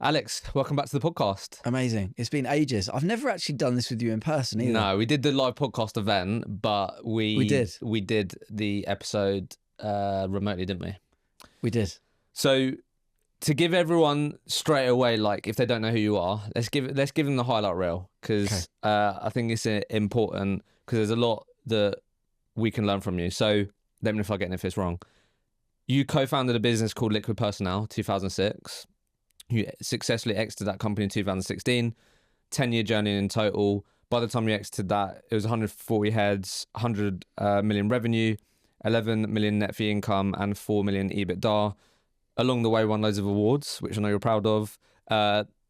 Alex, welcome back to the podcast. Amazing. It's been ages. I've never actually done this with you in person either. No, we did the live podcast event, but we did the episode remotely, didn't we? We did. So to give everyone straight away, like if they don't know who you are, let's give them the highlight reel, because I think it's important, because there's a lot that we can learn from you. So let me know if I get any of this wrong. You co-founded a business called Liquid Personnel 2006. You successfully exited that company in 2016, 10-year journey in total. By the time you exited that, it was 140 heads, 100 million revenue, 11 million net fee income, and 4 million EBITDA. Along the way, won loads of awards, which I know you're proud of.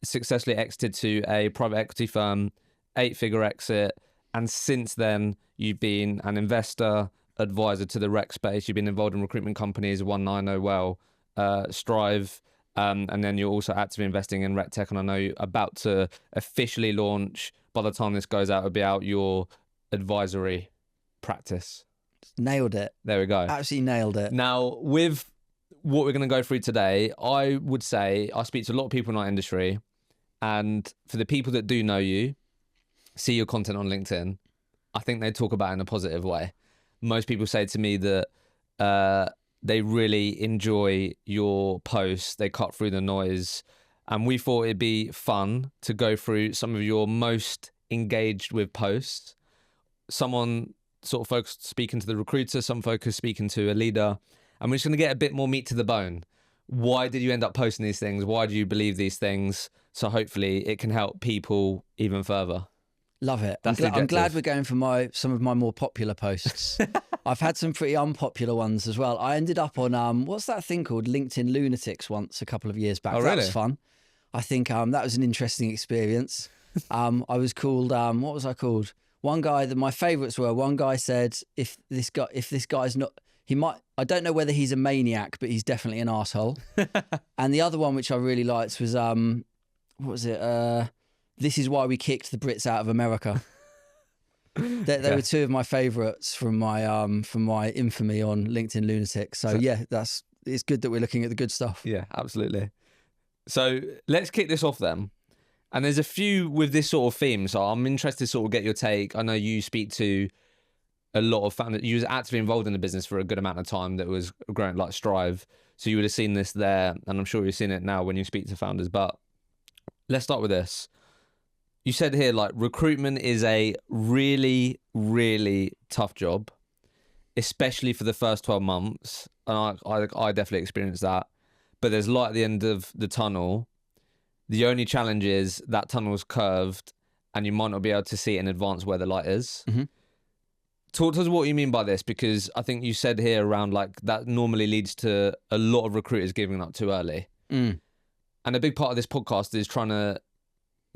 Successfully exited to a private equity firm, 8-figure exit. And since then, you've been an investor, advisor to the rec space. You've been involved in recruitment companies, one I know well, Strive. And then you're also actively investing in rec tech, and I know you're about to officially launch, by the time this goes out, it'll be out, your advisory practice. Nailed it. There we go. Absolutely nailed it. Now, with what we're going to go through today, I would say I speak to a lot of people in our industry, and for the people that do know you, see your content on LinkedIn, I think they talk about it in a positive way. Most people say to me that they really enjoy your posts. They cut through the noise. And we thought it'd be fun to go through some of your most engaged with posts. Someone sort of focused speaking to the recruiter, some focused speaking to a leader. And we're just going to get a bit more meat to the bone. Why did you end up posting these things? Why do you believe these things? So hopefully it can help people even further. Love it. I'm glad we're going for some of my more popular posts. I've had some pretty unpopular ones as well. I ended up on, what's that thing called? LinkedIn Lunatics once a couple of years back. Oh, that really? was fun. I think that was an interesting experience. I was called, what was I called? One guy, my favourites were, one guy said, if this guy's not, I don't know whether he's a maniac, but he's definitely an arsehole. And the other one, which I really liked, was, what was it? This is why we kicked the Brits out of America. They were two of my favourites from my infamy on LinkedIn Lunatics. So yeah, it's good that we're looking at the good stuff. Yeah, absolutely. So let's kick this off then. And there's a few with this sort of theme, so I'm interested to sort of get your take. I know you speak to a lot of founders. You was actively involved in the business for a good amount of time that was growing, like Strive. So you would have seen this there, and I'm sure you've seen it now when you speak to founders. But let's start with this. You said here, like, recruitment is a really, really tough job, especially for the first 12 months. And I definitely experienced that. But there's light at the end of the tunnel. The only challenge is that tunnel's curved and you might not be able to see in advance where the light is. Mm-hmm. Talk to us what you mean by this, because I think you said here around, like, that normally leads to a lot of recruiters giving up too early. And a big part of this podcast is trying to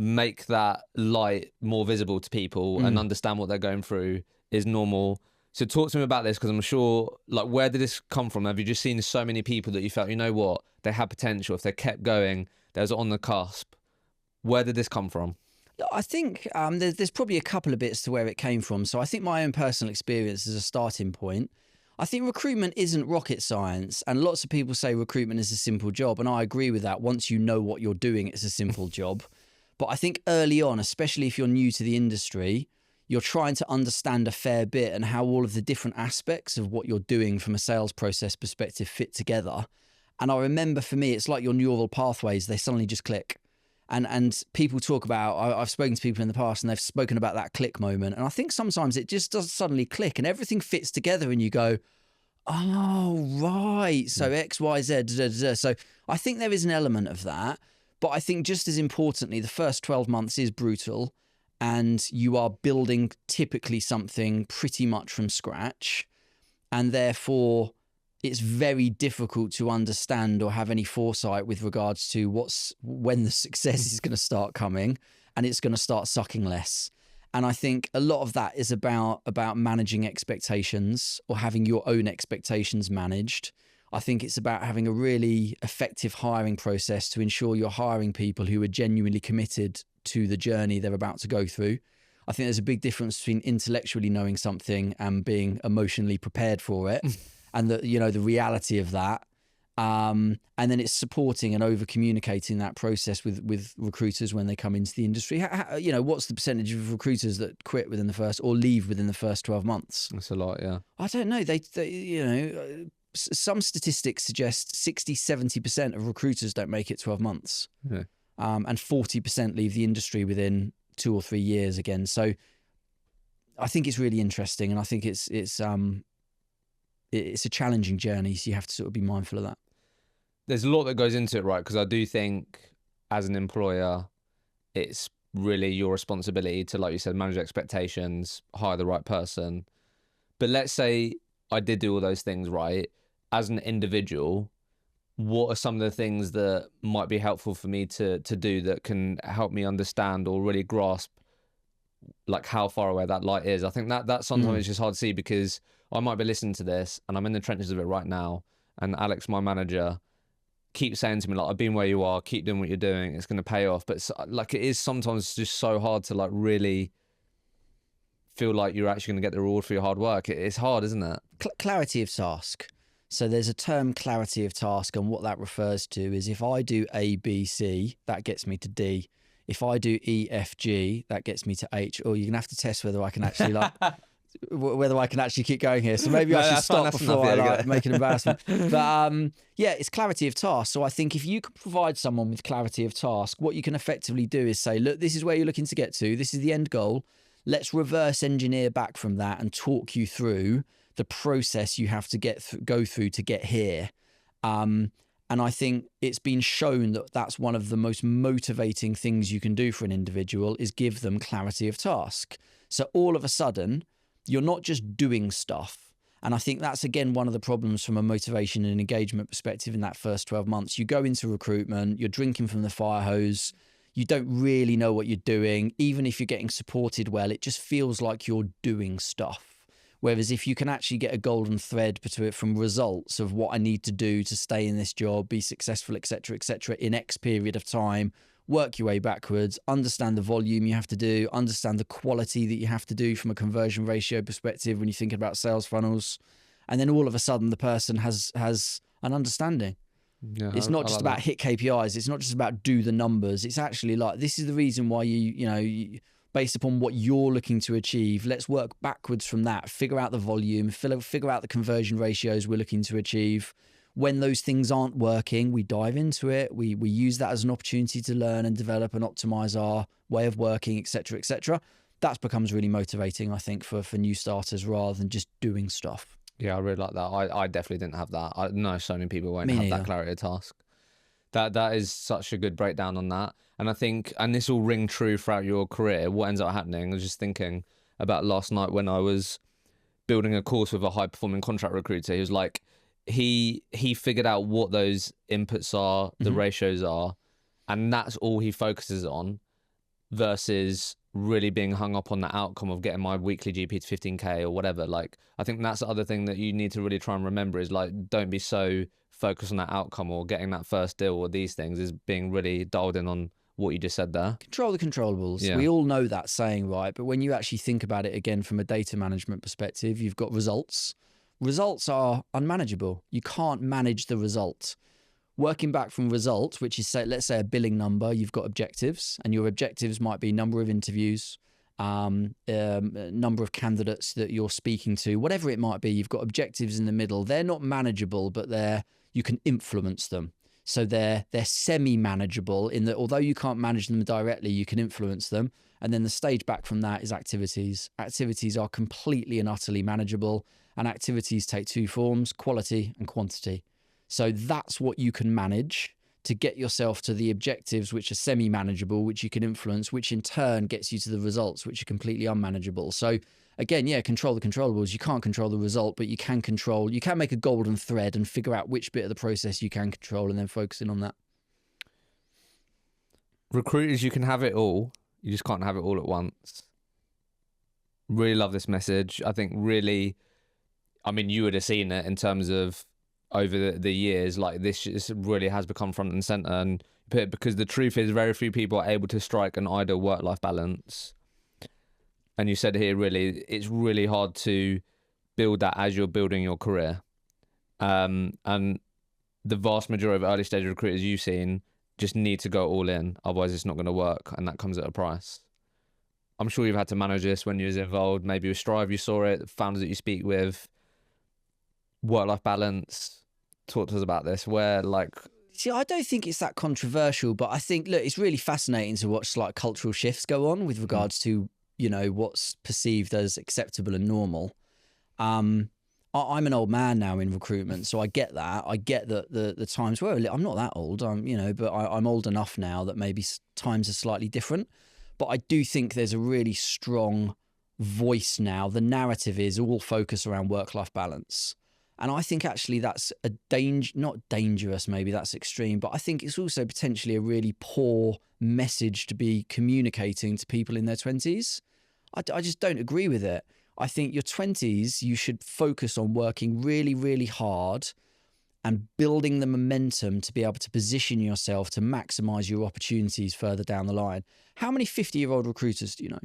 make that light more visible to people and understand what they're going through is normal. So talk to me about this, because I'm sure, like, where did this come from? Have you just seen so many people that you felt, you know what, they had potential, if they kept going, they was on the cusp? Where did this come from? I think there's probably a couple of bits to where it came from. So I think my own personal experience is a starting point. I think recruitment isn't rocket science, and lots of people say recruitment is a simple job, and I agree with that. Once you know what you're doing, it's a simple job. But I think early on, especially if you're new to the industry, you're trying to understand a fair bit and how all of the different aspects of what you're doing from a sales process perspective fit together. And I remember, for me, it's like your neural pathways, they suddenly just click. And people talk about, I've spoken to people in the past and they've spoken about that click moment. And I think sometimes it just does suddenly click and everything fits together and you go, oh, right. So X, Y, Z, da, da, da. So I think there is an element of that. But I think just as importantly, the first 12 months is brutal and you are building typically something pretty much from scratch. And therefore, it's very difficult to understand or have any foresight with regards to when the success is going to start coming and it's going to start sucking less. And I think a lot of that is about managing expectations or having your own expectations managed. I think it's about having a really effective hiring process to ensure you're hiring people who are genuinely committed to the journey they're about to go through. I think there's a big difference between intellectually knowing something and being emotionally prepared for it. And the reality of that. And then it's supporting and over communicating that process with recruiters when they come into the industry. What's the percentage of recruiters that quit within the first or leave within the first 12 months? That's a lot, yeah. I don't know. Some statistics suggest 60-70% of recruiters don't make it 12 months. Yeah. And 40% leave the industry within 2 or 3 years again. So I think it's really interesting, and I think it's a challenging journey. So you have to sort of be mindful of that. There's a lot that goes into it, right? Because I do think as an employer, it's really your responsibility to, like you said, manage expectations, hire the right person. But let's say I did do all those things right. As an individual, what are some of the things that might be helpful for me to do that can help me understand or really grasp like how far away that light is? I think that sometimes it's just hard to see, because I might be listening to this and I'm in the trenches of it right now, and Alex, my manager, keeps saying to me, like, I've been where you are, keep doing what you're doing, it's going to pay off. But like, it is sometimes just so hard to like really feel like you're actually going to get the reward for your hard work. It's hard, isn't it? Clarity of task. So there's a term, clarity of task, and what that refers to is if I do A, B, C, that gets me to D. If I do E, F, G, that gets me to H. Or you're going to have to test whether I can actually whether I can actually keep going here. So maybe I should stop before I make an embarrassment. But it's clarity of task. So I think if you can provide someone with clarity of task, what you can effectively do is say, look, this is where you're looking to get to. This is the end goal. Let's reverse engineer back from that and talk you through the process you have to go through to get here. And I think it's been shown that that's one of the most motivating things you can do for an individual, is give them clarity of task. So all of a sudden, you're not just doing stuff. And I think that's, again, one of the problems from a motivation and engagement perspective in that first 12 months. You go into recruitment, you're drinking from the fire hose, you don't really know what you're doing. Even if you're getting supported well, it just feels like you're doing stuff. Whereas if you can actually get a golden thread from results of what I need to do to stay in this job, be successful, et cetera, in X period of time, work your way backwards, understand the volume you have to do, understand the quality that you have to do from a conversion ratio perspective when you're thinking about sales funnels. And then all of a sudden the person has an understanding. Yeah, it's not just about hit KPIs. It's not just about do the numbers. It's actually like, this is the reason why you based upon what you're looking to achieve, let's work backwards from that, figure out the volume, figure out the conversion ratios we're looking to achieve. When those things aren't working, we dive into it. We use that as an opportunity to learn and develop and optimize our way of working, et cetera, et cetera. That becomes really motivating, I think, for new starters rather than just doing stuff. Yeah, I really like that. I definitely didn't have that. I know so many people won't have that clarity of task. That is such a good breakdown on that. And I think, and this will ring true throughout your career, what ends up happening, I was just thinking about last night when I was building a course with a high-performing contract recruiter. He was like, he figured out what those inputs are, the ratios are, and that's all he focuses on, versus really being hung up on the outcome of getting my weekly GP to 15k or whatever. Like, I think that's the other thing that you need to really try and remember is, like, don't be so focused on that outcome or getting that first deal or these things, is being really dialed in on what you just said there. Control the controllables. Yeah. We all know that saying, right? But when you actually think about it again from a data management perspective, you've got results. Results are unmanageable. You can't manage the result. Working back from results, which is, let's say, a billing number, you've got objectives, and your objectives might be number of interviews, number of candidates that you're speaking to, whatever it might be. You've got objectives in the middle. They're not manageable, but you can influence them. So they're semi-manageable in that although you can't manage them directly, you can influence them. And then the stage back from that is activities. Activities are completely and utterly manageable, and activities take two forms, quality and quantity. So that's what you can manage to get yourself to the objectives, which are semi-manageable, which you can influence, which in turn gets you to the results, which are completely unmanageable. So again, control the controllables. You can't control the result, but you can make a golden thread and figure out which bit of the process you can control and then focus in on that. Recruiters, you can have it all. You just can't have it all at once. Really love this message. I think really, I mean, you would have seen it in terms of over the years, like this really has become front and center. And because the truth is, very few people are able to strike an ideal work-life balance. And you said here, really, it's really hard to build that as you're building your career. And the vast majority of early stage recruiters you've seen just need to go all in, otherwise it's not going to work, and that comes at a price. I'm sure you've had to manage this when you was involved. Maybe with Strive, you saw it. Founders that you speak with, work-life balance. Talk to us about this. Where like, see, I don't think it's that controversial, but I think, look, it's really fascinating to watch like cultural shifts go on with regards to, you know, what's perceived as acceptable and normal. I'm an old man now in recruitment, so I get that. I get that the times were, I'm not that old, but I'm old enough now that maybe times are slightly different. But I do think there's a really strong voice now. The narrative is all focused around work-life balance. And I think actually that's a not dangerous, maybe that's extreme, but I think it's also potentially a really poor message to be communicating to people in their 20s. I just don't agree with it. I think your 20s, you should focus on working really, really hard and building the momentum to be able to position yourself to maximize your opportunities further down the line. How many 50-year-old recruiters do you know?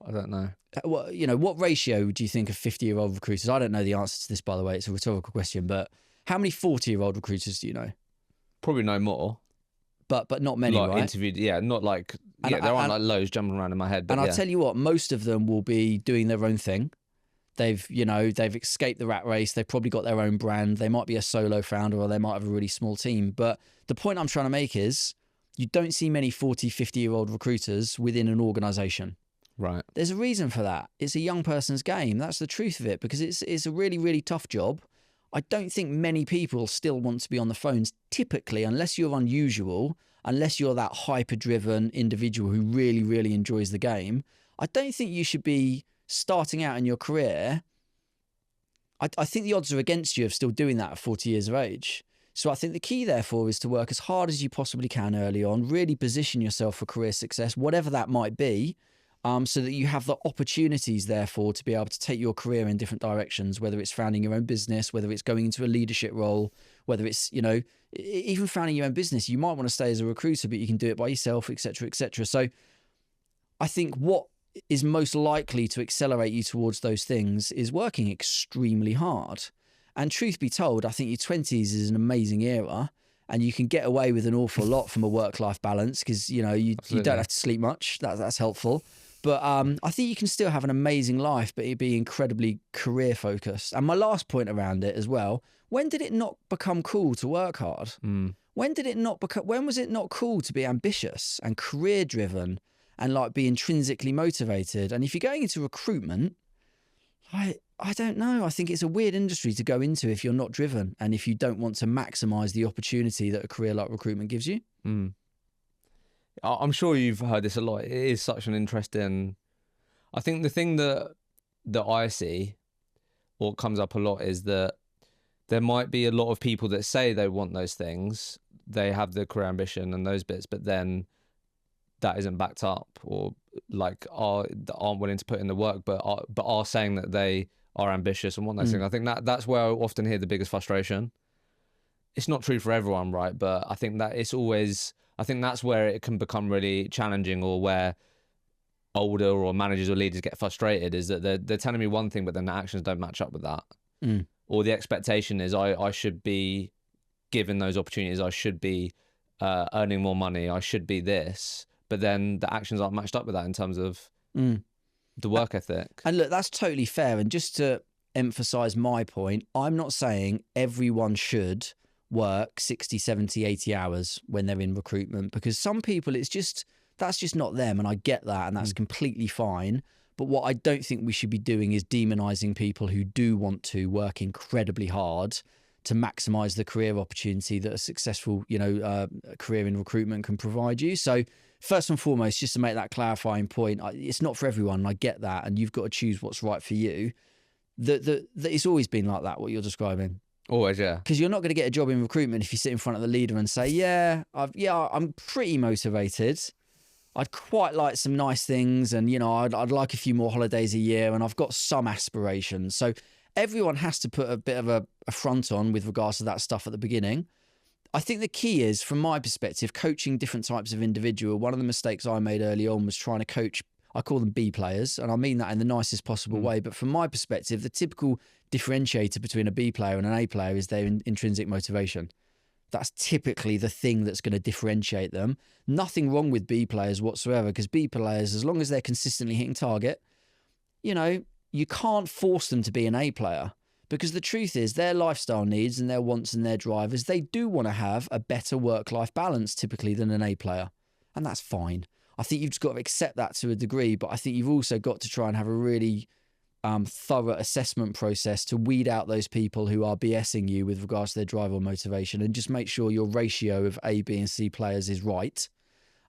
I don't know. Well, you know, what ratio do you think of 50-year-old recruiters? I don't know the answer to this, by the way. It's a rhetorical question, but how many 40-year-old recruiters do you know? Probably no more. But not many, like right? Interviewed, yeah, not like, there aren't like loads jumping around in my head. But and I'll tell you what, most of them will be doing their own thing. They've escaped the rat race. They've probably got their own brand. They might be a solo founder or they might have a really small team. But the point I'm trying to make is you don't see many 40, 50-year-old recruiters within an organization. Right. There's a reason for that. It's a young person's game. That's the truth of it, because it's a really, really tough job. I don't think many people still want to be on the phones, typically, unless you're unusual, unless you're that hyper-driven individual who really, really enjoys the game. I don't think you should be starting out in your career. I think the odds are against you of still doing that at 40 years of age. So I think the key, therefore, is to work as hard as you possibly can early on, really position yourself for career success, whatever that might be, so that you have the opportunities, therefore, to be able to take your career in different directions, whether it's founding your own business, whether it's going into a leadership role, whether it's, you know, even founding your own business. You might want to stay as a recruiter, but you can do it by yourself, etc., etc. So I think what is most likely to accelerate you towards those things is working extremely hard. And truth be told, I think your 20s is an amazing era, and you can get away with an awful lot from a work-life balance because, you know, you don't have to sleep much. That's helpful. But I think you can still have an amazing life, but it'd be incredibly career focused. And my last point around it as well, when did it not become cool to work hard? When was it not cool to be ambitious and career driven and like be intrinsically motivated? And if you're going into recruitment, I don't know. I think it's a weird industry to go into if you're not driven and if you don't want to maximize the opportunity that a career like recruitment gives you. I'm sure you've heard this a lot. It is such an interesting... I think the thing that I see, or comes up a lot, is that there might be a lot of people that say they want those things, they have the career ambition and those bits, but then that isn't backed up, or like aren't willing to put in the work, but are saying that they are ambitious and want those things. I think that's where I often hear the biggest frustration. It's not true for everyone, right? But I think that it's always... I think that's where it can become really challenging, or where older or managers or leaders get frustrated, is that they're telling me one thing, but then the actions don't match up with that. Or the expectation is I should be given those opportunities, I should be earning more money, I should be this, but then the actions aren't matched up with that in terms of the work ethic. And look, that's totally fair. And just to emphasize my point, I'm not saying everyone should work 60, 70, 80 hours when they're in recruitment, because some people, that's just not them. And I get that. And that's completely fine. But what I don't think we should be doing is demonizing people who do want to work incredibly hard to maximize the career opportunity that a successful, career in recruitment can provide you. So first and foremost, just to make that clarifying point, it's not for everyone. And I get that. And you've got to choose what's right for you. That it's always been like that, what you're describing. Always, yeah. Because you're not going to get a job in recruitment if you sit in front of the leader and say, I'm pretty motivated. I'd quite like some nice things, and I'd like a few more holidays a year, and I've got some aspirations. So everyone has to put a bit of a front on with regards to that stuff at the beginning. I think the key is, from my perspective, coaching different types of individual. One of the mistakes I made early on was trying to coach I call them B players, and I mean that in the nicest possible way. But from my perspective, the typical differentiator between a B player and an A player is their intrinsic motivation. That's typically the thing that's going to differentiate them. Nothing wrong with B players whatsoever, because B players, as long as they're consistently hitting target, you know, you can't force them to be an A player, because the truth is their lifestyle needs and their wants and their drivers, they do want to have a better work-life balance typically than an A player. And that's fine. I think you've just got to accept that to a degree, but I think you've also got to try and have a really thorough assessment process to weed out those people who are BSing you with regards to their drive or motivation, and just make sure your ratio of A, B and C players is right.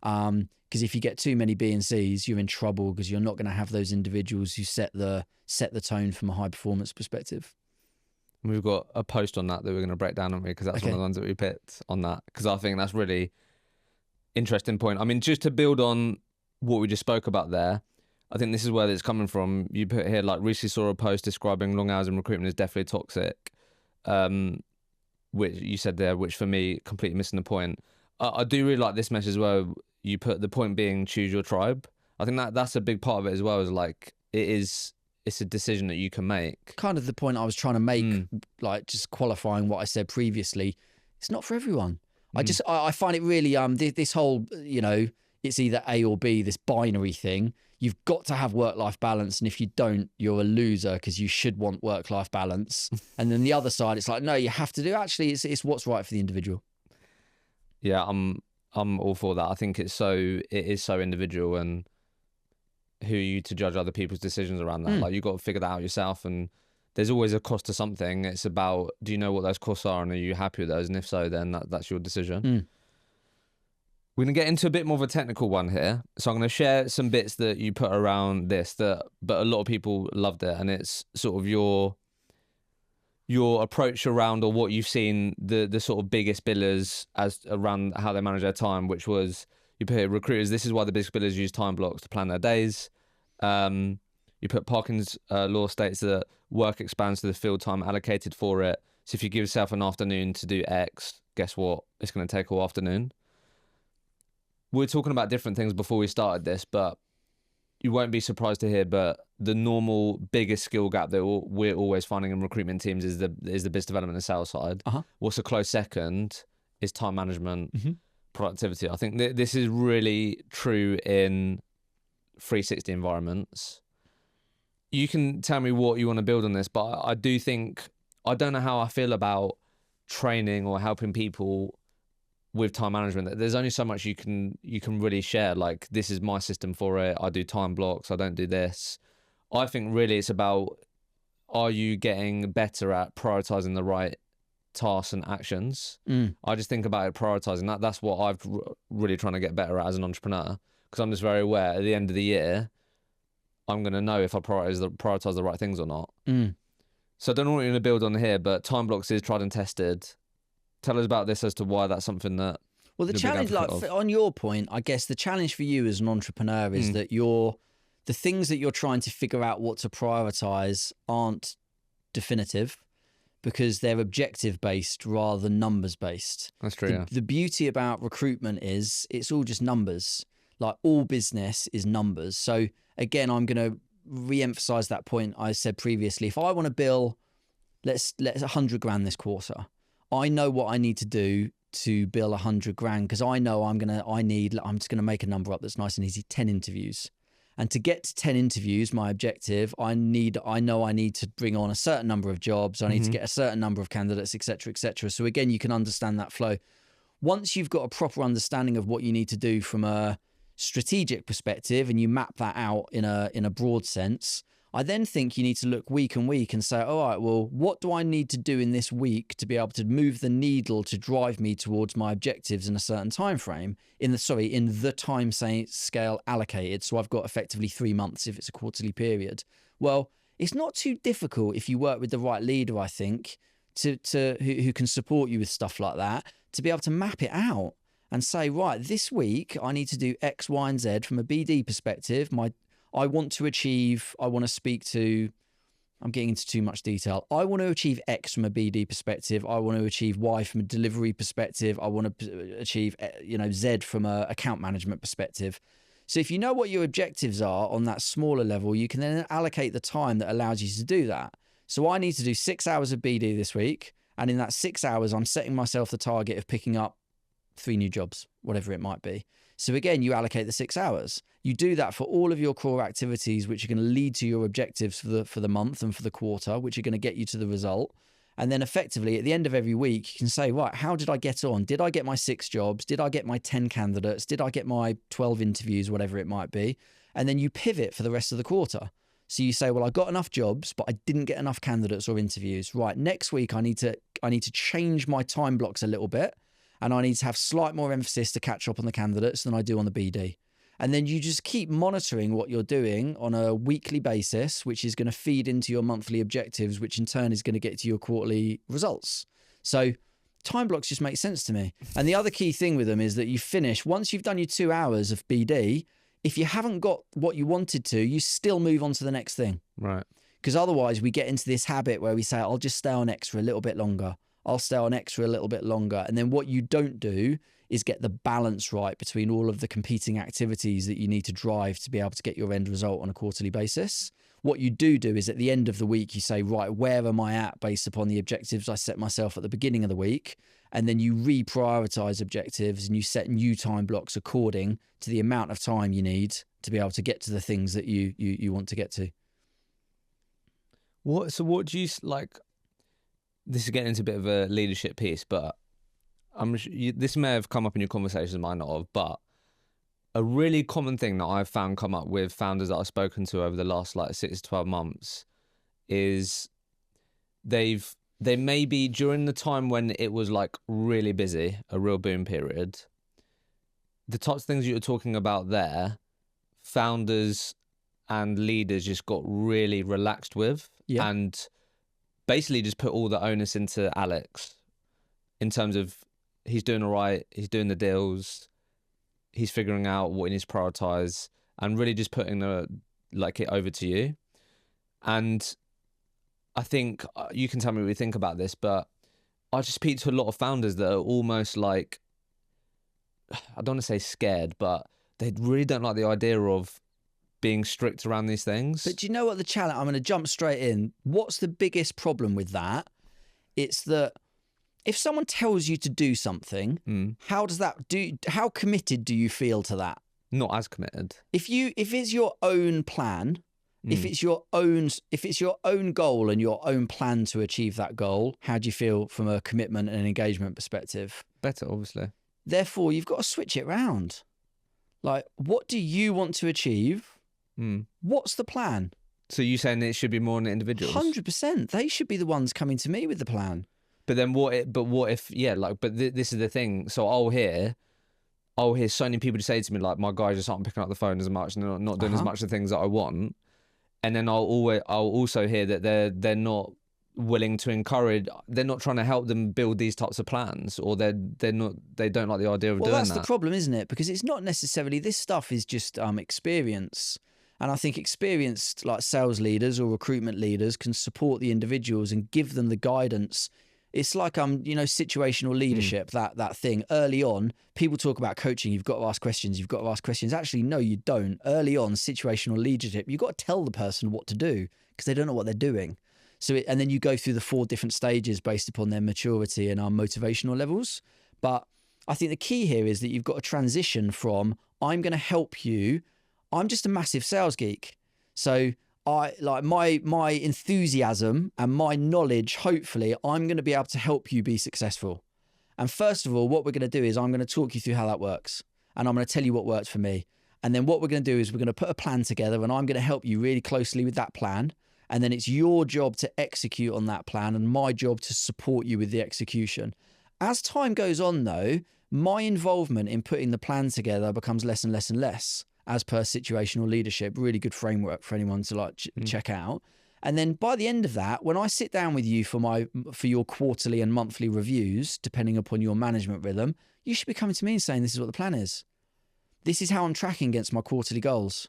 Because if you get too many B and Cs, you're in trouble, because you're not going to have those individuals who set the tone from a high performance perspective. We've got a post on that we're going to break down, on me, because that's one of the ones that we picked on that, because I think that's really interesting point. I mean, just to build on what we just spoke about there, I think this is where it's coming from. You put here, like, recently saw a post describing long hours in recruitment is definitely toxic, which you said there, which for me, completely missing the point. I do really like this message as well. You put the point being choose your tribe. I think that's a big part of it as well, is like, it's a decision that you can make. Kind of the point I was trying to make, like just qualifying what I said previously. It's not for everyone. I find it really, this whole, you know, it's either A or B, this binary thing. You've got to have work-life balance, and if you don't, you're a loser, because you should want work-life balance. And then the other side, it's like, no, you have to do. Actually, it's what's right for the individual. Yeah, I'm all for that. I think it is so individual, and who are you to judge other people's decisions around that? Like, you've got to figure that out yourself, and there's always a cost to something. It's about, do you know what those costs are, and are you happy with those? And if so, then that's your decision. We're going to get into a bit more of a technical one here. So I'm going to share some bits that you put around this, but a lot of people loved it. And it's sort of your approach around, or what you've seen, the sort of biggest billers as around how they manage their time, which was, you put here, recruiters, this is why the biggest billers use time blocks to plan their days. You put Parkin's law states that work expands to the field time allocated for it. So if you give yourself an afternoon to do X, guess what? It's going to take all afternoon. We were talking about different things before we started this, but you won't be surprised to hear, but the normal biggest skill gap that we're always finding in recruitment teams is the business development and sales side. What's a close second is time management, productivity. I think this is really true in 360 environments. You can tell me what you want to build on this, but I do think, I don't know how I feel about training or helping people with time management. There's only so much you can really share. Like, this is my system for it. I do time blocks. I don't do this. I think really it's about, are you getting better at prioritizing the right tasks and actions? I just think about it, prioritizing. That's what I've really trying to get better at as an entrepreneur, because I'm just very aware at the end of the year, I'm going to know if I prioritize the right things or not. So I don't know what you're going to build on here, but time blocks is tried and tested. Tell us about this as to why that's something that... Well, the challenge, like on your point, I guess the challenge for you as an entrepreneur is that the things that you're trying to figure out what to prioritize aren't definitive, because they're objective based rather than numbers based. That's true. The beauty about recruitment is it's all just numbers. Like, all business is numbers. So again, I'm going to re-emphasize that point I said previously. If I want to bill, let's 100 grand this quarter, I know what I need to do to bill 100 grand, because I know I'm just going to make a number up that's nice and easy, 10 interviews. And to get to 10 interviews, my objective, I know I need to bring on a certain number of jobs. I need to get a certain number of candidates, et cetera, et cetera. So again, you can understand that flow. Once you've got a proper understanding of what you need to do from a strategic perspective, and you map that out in a broad sense, I then think you need to look week and week and say, all right, well, what do I need to do in this week to be able to move the needle to drive me towards my objectives in a certain time frame, in the time scale allocated. So I've got effectively 3 months if it's a quarterly period. Well, it's not too difficult if you work with the right leader, I think, who can support you with stuff like that, to be able to map it out and say, right, this week I need to do X, Y, and Z from a BD perspective. I want to speak to, I'm getting into too much detail. I want to achieve X from a BD perspective. I want to achieve Y from a delivery perspective. I want to achieve, Z from a account management perspective. So if you know what your objectives are on that smaller level, you can then allocate the time that allows you to do that. So I need to do 6 hours of BD this week. And in that 6 hours, I'm setting myself the target of picking up 3 new jobs, whatever it might be. So again, you allocate the 6 hours. You do that for all of your core activities, which are going to lead to your objectives for the month and for the quarter, which are going to get you to the result. And then effectively at the end of every week, you can say, right, how did I get on? Did I get my 6 jobs? Did I get my 10 candidates? Did I get my 12 interviews, whatever it might be? And then you pivot for the rest of the quarter. So you say, well, I got enough jobs, but I didn't get enough candidates or interviews. Right, next week, I need to change my time blocks a little bit, and I need to have slight more emphasis to catch up on the candidates than I do on the BD. And then you just keep monitoring what you're doing on a weekly basis, which is going to feed into your monthly objectives, which in turn is going to get to your quarterly results. So time blocks just make sense to me. And the other key thing with them is that you finish, once you've done your 2 hours of BD, if you haven't got what you wanted to, you still move on to the next thing. Right. Because otherwise we get into this habit where we say, I'll just stay on X for a little bit longer. I'll stay on X for a little bit longer. And then what you don't do is get the balance right between all of the competing activities that you need to drive to be able to get your end result on a quarterly basis. What you do is at the end of the week, you say, right, where am I at based upon the objectives I set myself at the beginning of the week? And then you reprioritize objectives and you set new time blocks according to the amount of time you need to be able to get to the things that you want to get to. What do you like? This is getting into a bit of a leadership piece, but this may have come up in your conversations, might not have, but a really common thing that I've found come up with founders that I've spoken to over the last 6 to 12 months is they may be during the time when it was really busy, a real boom period, the types of things you were talking about there, founders and leaders just got really relaxed with, and basically just put all the onus into Alex in terms of he's doing all right, he's doing the deals, he's figuring out what he needs to prioritize, and really just putting it over to you. And I think you can tell me what you think about this, but I just speak to a lot of founders that are almost I don't want to say scared, but they really don't like the idea of being strict around these things. But do you know what the challenge, I'm going to jump straight in. What's the biggest problem with that? It's that if someone tells you to do something, how committed do you feel to that? Not as committed. If it's your own plan, if it's your own goal and your own plan to achieve that goal, how do you feel from a commitment and engagement perspective? Better, obviously. Therefore, you've got to switch it around. What do you want to achieve? What's the plan? So you saying it should be more on the individuals? 100%. They should be the ones coming to me with the plan. But then what if this is the thing. So I'll hear so many people say to me my guys just aren't picking up the phone as much and they're not doing as much of the things that I want. And then I'll also hear that they're not willing to encourage, they're not trying to help them build these types of plans, or they don't like the idea of doing that. Well, that's the problem, isn't it? Because it's not necessarily, this stuff is just experience. And I think experienced sales leaders or recruitment leaders can support the individuals and give them the guidance. It's situational leadership, that thing. Early on, people talk about coaching, you've got to ask questions. Actually, no, you don't. Early on, situational leadership, you've got to tell the person what to do because they don't know what they're doing. And then you go through the 4 different stages based upon their maturity and our motivational levels. But I think the key here is that you've got to transition from, I'm going to help you. I'm just a massive sales geek. So my enthusiasm and my knowledge, hopefully, I'm going to be able to help you be successful. And first of all, what we're going to do is I'm going to talk you through how that works. And I'm going to tell you what works for me. And then what we're going to do is we're going to put a plan together and I'm going to help you really closely with that plan. And then it's your job to execute on that plan and my job to support you with the execution. As time goes on, though, my involvement in putting the plan together becomes less and less and less, as per situational leadership. Really good framework for anyone to check out. And then by the end of that, when I sit down with you for your quarterly and monthly reviews, depending upon your management rhythm, you should be coming to me and saying, this is what the plan is. This is how I'm tracking against my quarterly goals.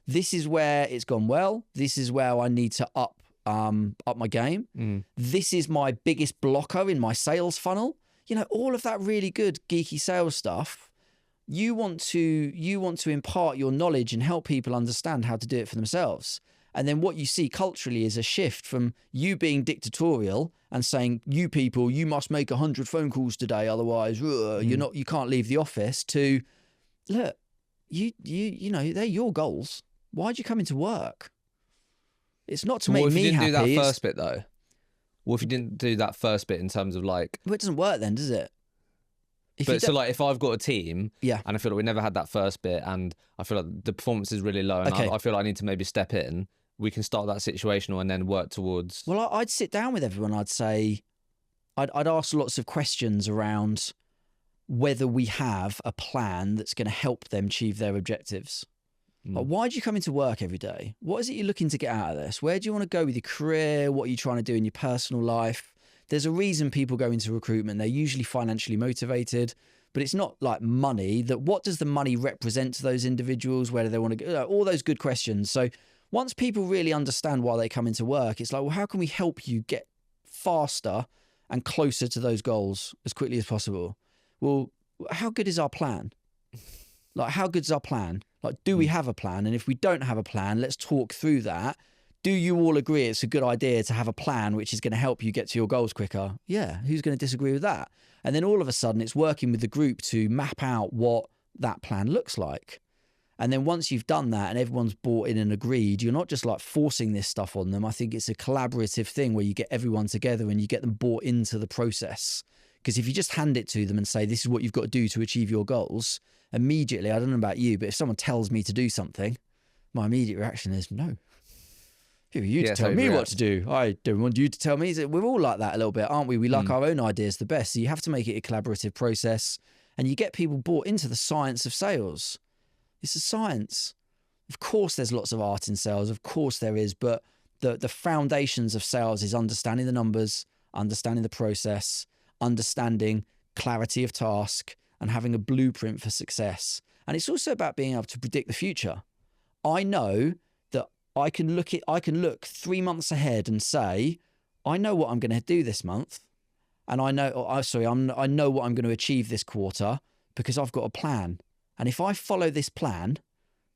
This is where it's gone well. This is where I need to up my game. This is my biggest blocker in my sales funnel. All of that really good geeky sales stuff. You want to impart your knowledge and help people understand how to do it for themselves. And then what you see culturally is a shift from you being dictatorial and saying, you people, you must make 100 phone calls today, otherwise you can't leave the office, to look, you know, they're your goals. Why'd you come into work? It's not to make me happy. What if you didn't do that first bit though? What if you didn't do that first bit in terms of like... Well, it doesn't work then, does it? So like if I've got a team, yeah, and I feel like we never had that first bit, and I feel like the performance is really low, and okay, I feel like I need to maybe step in, we can start that situational and then work towards... Well, I'd sit down with everyone. I'd say, I'd ask lots of questions around whether we have a plan that's going to help them achieve their objectives. Like, why do you come into work every day? What is it you're looking to get out of this? Where do you want to go with your career? What are you trying to do in your personal life? There's a reason people go into recruitment. They're usually financially motivated, but it's not like money. What does the money represent to those individuals? Where do they want to go? All those good questions. So once people really understand why they come into work, it's like, well, how can we help you get faster and closer to those goals as quickly as possible? Well, how good is our plan? Like, how good's our plan? Like, do we have a plan? And if we don't have a plan, let's talk through that. Do you all agree it's a good idea to have a plan which is going to help you get to your goals quicker? Yeah, who's going to disagree with that? And then all of a sudden it's working with the group to map out what that plan looks like. And then once you've done that and everyone's bought in and agreed, you're not just like forcing this stuff on them. I think it's a collaborative thing where you get everyone together and you get them bought into the process. Because if you just hand it to them and say, this is what you've got to do to achieve your goals, immediately, I don't know about you, but if someone tells me to do something, my immediate reaction is no. Who are you to tell me what to do? I don't want you to tell me. We're all like that a little bit, aren't we? We like our own ideas the best. So you have to make it a collaborative process, and you get people bought into the science of sales. It's a science. Of course, there's lots of art in sales. Of course there is. But the foundations of sales is understanding the numbers, understanding the process, understanding clarity of task, and having a blueprint for success. And it's also about being able to predict the future. I know that I can look 3 months ahead and say, I know what I'm going to do this month, and I know what I'm going to achieve this quarter because I've got a plan. And if I follow this plan,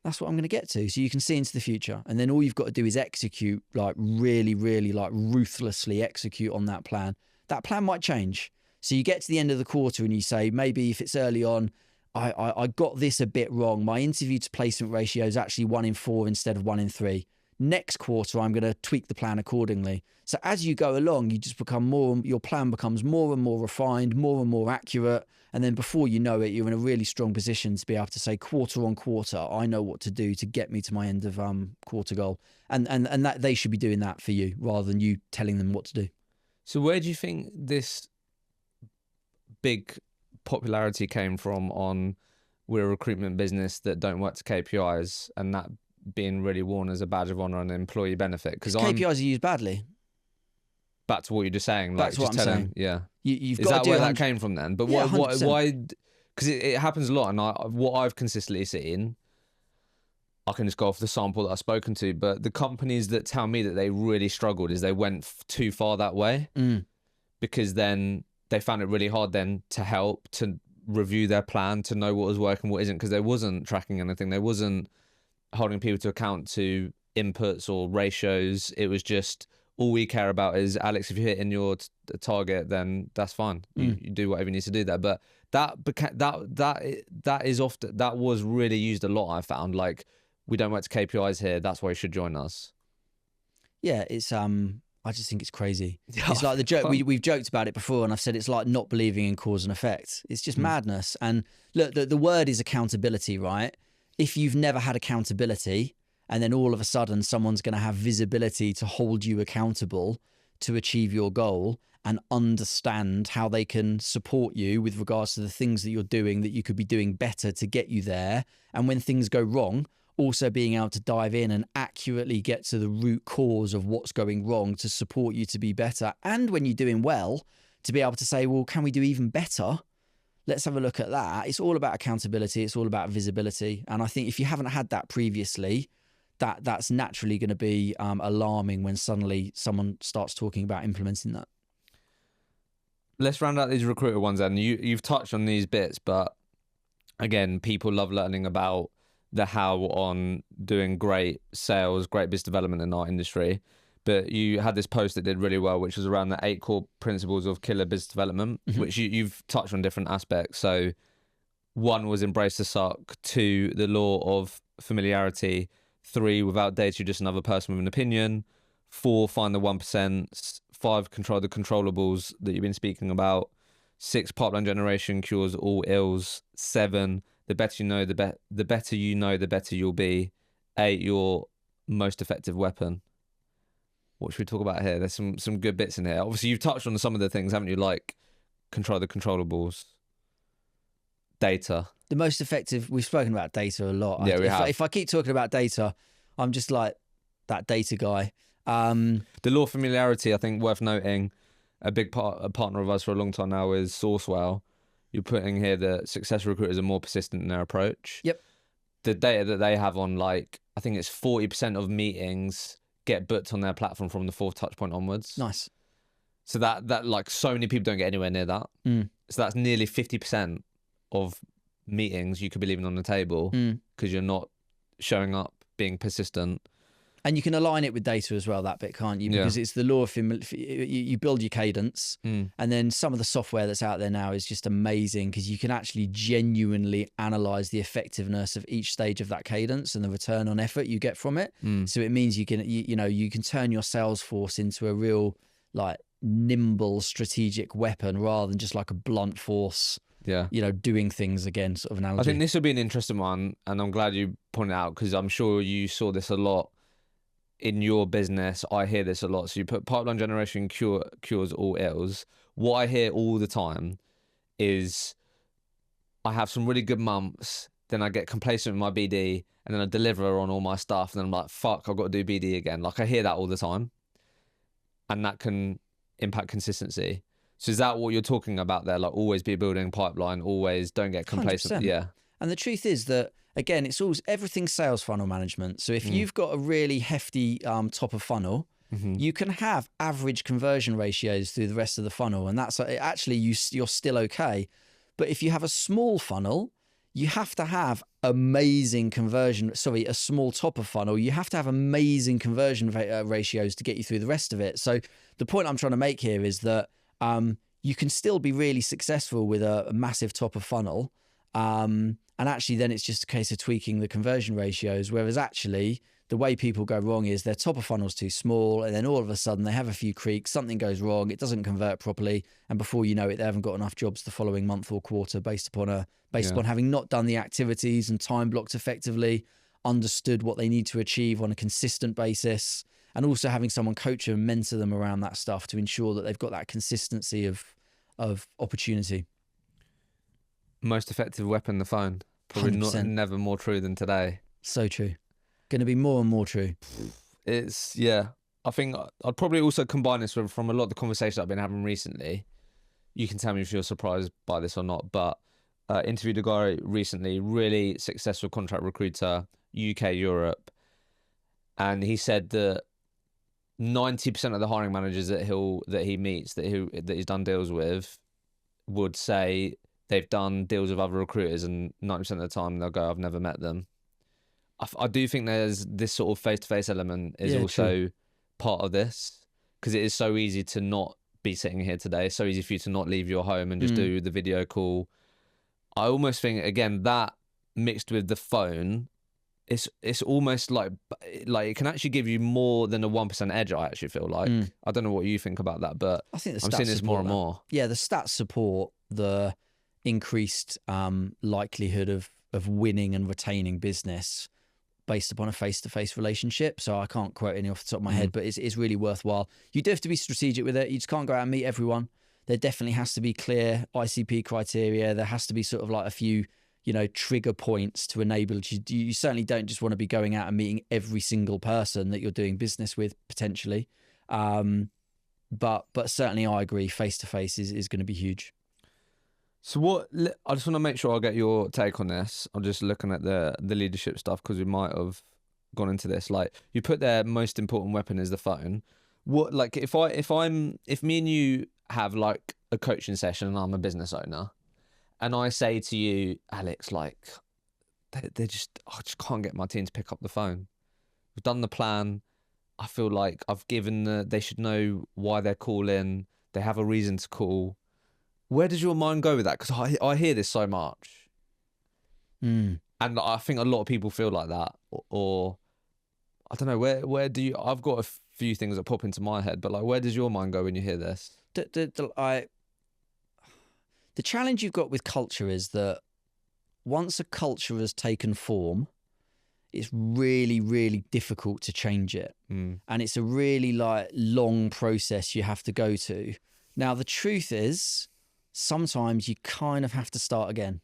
that's what I'm going to get to. So you can see into the future, and then all you've got to do is execute, like really, really, like ruthlessly execute on that plan. That plan might change. So you get to the end of the quarter and you say, maybe if it's early on, I got this a bit wrong. My interview to placement ratio is actually 1 in 4 instead of 1 in 3. Next quarter, I'm going to tweak the plan accordingly. So as you go along, you just become your plan becomes more and more refined, more and more accurate. And then before you know it, you're in a really strong position to be able to say quarter on quarter, I know what to do to get me to my end of quarter goal. And that they should be doing that for you rather than you telling them what to do. So where do you think this big popularity came from on we're a recruitment business that don't work to KPIs, and that being really worn as a badge of honor and employee benefit? Because KPIs are used badly. Back to what you're just saying. Like, that's what I'm saying. Yeah. You've Is got that to do where that came from then? But yeah, why? Because it happens a lot, and what I've consistently seen, I can just go off the sample that I've spoken to, but the companies that tell me that they really struggled is they went too far that way, because then they found it really hard then to help, to review their plan, to know what was working, what isn't, because they wasn't tracking anything. They wasn't holding people to account to inputs or ratios. It was just, all we care about is, Alex, if you're hitting your target, then that's fine. You do whatever you need to do there. But that was really used a lot, I found. Like, we don't work to KPIs here, that's why you should join us. Yeah, it's I just think it's crazy. It's like the joke, we've joked about it before, and I've said it's like not believing in cause and effect. It's just madness. And look, the word is accountability, right? If you've never had accountability, and then all of a sudden someone's going to have visibility to hold you accountable to achieve your goal and understand how they can support you with regards to the things that you're doing that you could be doing better to get you there. And when things go wrong, also being able to dive in and accurately get to the root cause of what's going wrong to support you to be better. And when you're doing well, to be able to say, well, can we do even better? Let's have a look at that. It's all about accountability. It's all about visibility. And I think if you haven't had that previously, that's naturally going to be alarming when suddenly someone starts talking about implementing that. Let's round out these recruiter ones then. You've touched on these bits, but again, people love learning about the how on doing great sales, great business development in our industry. But you had this post that did really well, which was around the 8 core principles of killer business development, which you've touched on different aspects. So 1 was embrace the suck, 2, the law of familiarity, 3, without data, you're just another person with an opinion, 4, find the 1%, 5, control the controllables that you've been speaking about, 6, pipeline generation cures all ills, 7, the better you know, the better you know, the better you'll be, 8, your most effective weapon. What should we talk about here? There's some good bits in here. Obviously, you've touched on some of the things, haven't you? Like control the controllables, data. The most effective, we've spoken about data a lot. Yeah, we have. If I keep talking about data, I'm just like that data guy. The law of familiarity, I think, worth noting, a partner of us for a long time now is Sourcewell. You're putting here that successful recruiters are more persistent in their approach. Yep. The data that they have on, like, I think it's 40% of meetings get booked on their platform from the 4th touch point onwards. Nice. So that like so many people don't get anywhere near that. So that's nearly 50% of meetings you could be leaving on the table because you're not showing up, being persistent. And you can align it with data as well, that bit, can't you? Because it's the law of you build your cadence, and then some of the software that's out there now is just amazing because you can actually genuinely analyze the effectiveness of each stage of that cadence and the return on effort you get from it. So it means you can turn your sales force into a real like nimble strategic weapon rather than just like a blunt force. Yeah. Doing things again, sort of analogy. I think this will be an interesting one, and I'm glad you pointed it out because I'm sure you saw this a lot in your business. I hear this a lot. So you put pipeline generation cures all ills. What I hear all the time is I have some really good months, then I get complacent with my BD, and then I deliver on all my stuff, and then I'm like, fuck, I've got to do BD again. Like I hear that all the time, and that can impact consistency. So is that what you're talking about there? Like always be building pipeline, always don't get complacent. 100%. Yeah. And the truth is that, again, it's always everything sales funnel management. So if you've got a really hefty top of funnel, you can have average conversion ratios through the rest of the funnel. And that's actually you're still okay. But if you have a small funnel, you have to have amazing a small top of funnel. You have to have amazing conversion ratios to get you through the rest of it. So the point I'm trying to make here is that you can still be really successful with a massive top of funnel. And actually then it's just a case of tweaking the conversion ratios. Whereas actually the way people go wrong is their top of funnel's too small. And then all of a sudden they have a few creaks, something goes wrong, it doesn't convert properly. And before you know it, they haven't got enough jobs the following month or quarter based upon having not done the activities and time blocked effectively, understood what they need to achieve on a consistent basis, and also having someone coach and mentor them around that stuff to ensure that they've got that consistency of opportunity. Most effective weapon, the phone. Probably never more true than today. So true. Going to be more and more true. I think I'd probably also combine this from a lot of the conversations I've been having recently. You can tell me if you're surprised by this or not, but interviewed a guy recently, really successful contract recruiter, UK, Europe, and he said that 90% of the hiring managers that he meets, that he's done deals with, would say they've done deals with other recruiters, and 90% of the time they'll go, I've never met them. I do think there's this sort of face-to-face element is also part of this, because it is so easy to not be sitting here today. It's so easy for you to not leave your home and just do the video call. I almost think, again, that mixed with the phone, it's almost like it can actually give you more than a 1% edge. I actually feel like I don't know what you think about that, but I think I'm seeing this more and more. Yeah, the stats support the increased likelihood of winning and retaining business based upon a face-to-face relationship. So I can't quote any off the top of my head, but it's really worthwhile. You do have to be strategic with it. You just can't go out and meet everyone. There definitely has to be clear ICP criteria. There has to be sort of like a few, trigger points to enable you. You certainly don't just want to be going out and meeting every single person that you're doing business with potentially. But certainly I agree, face-to-face is going to be huge. So I just want to make sure I get your take on this. I'm just looking at the leadership stuff because we might have gone into this. Like you put their most important weapon is the phone. What, like if me and you have like a coaching session and I'm a business owner and I say to you, Alex, like, I just can't get my team to pick up the phone. We've done the plan. I feel like I've given they should know why they're calling. They have a reason to call. Where does your mind go with that? Because I hear this so much. Mm. And I think a lot of people feel like that. Or I don't know, where do you... I've got a few things that pop into my head, but like, where does your mind go when you hear this? The challenge you've got with culture is that once a culture has taken form, it's really, really difficult to change it. Mm. And it's a really like long process you have to go to. Now, the truth is, sometimes you kind of have to start again.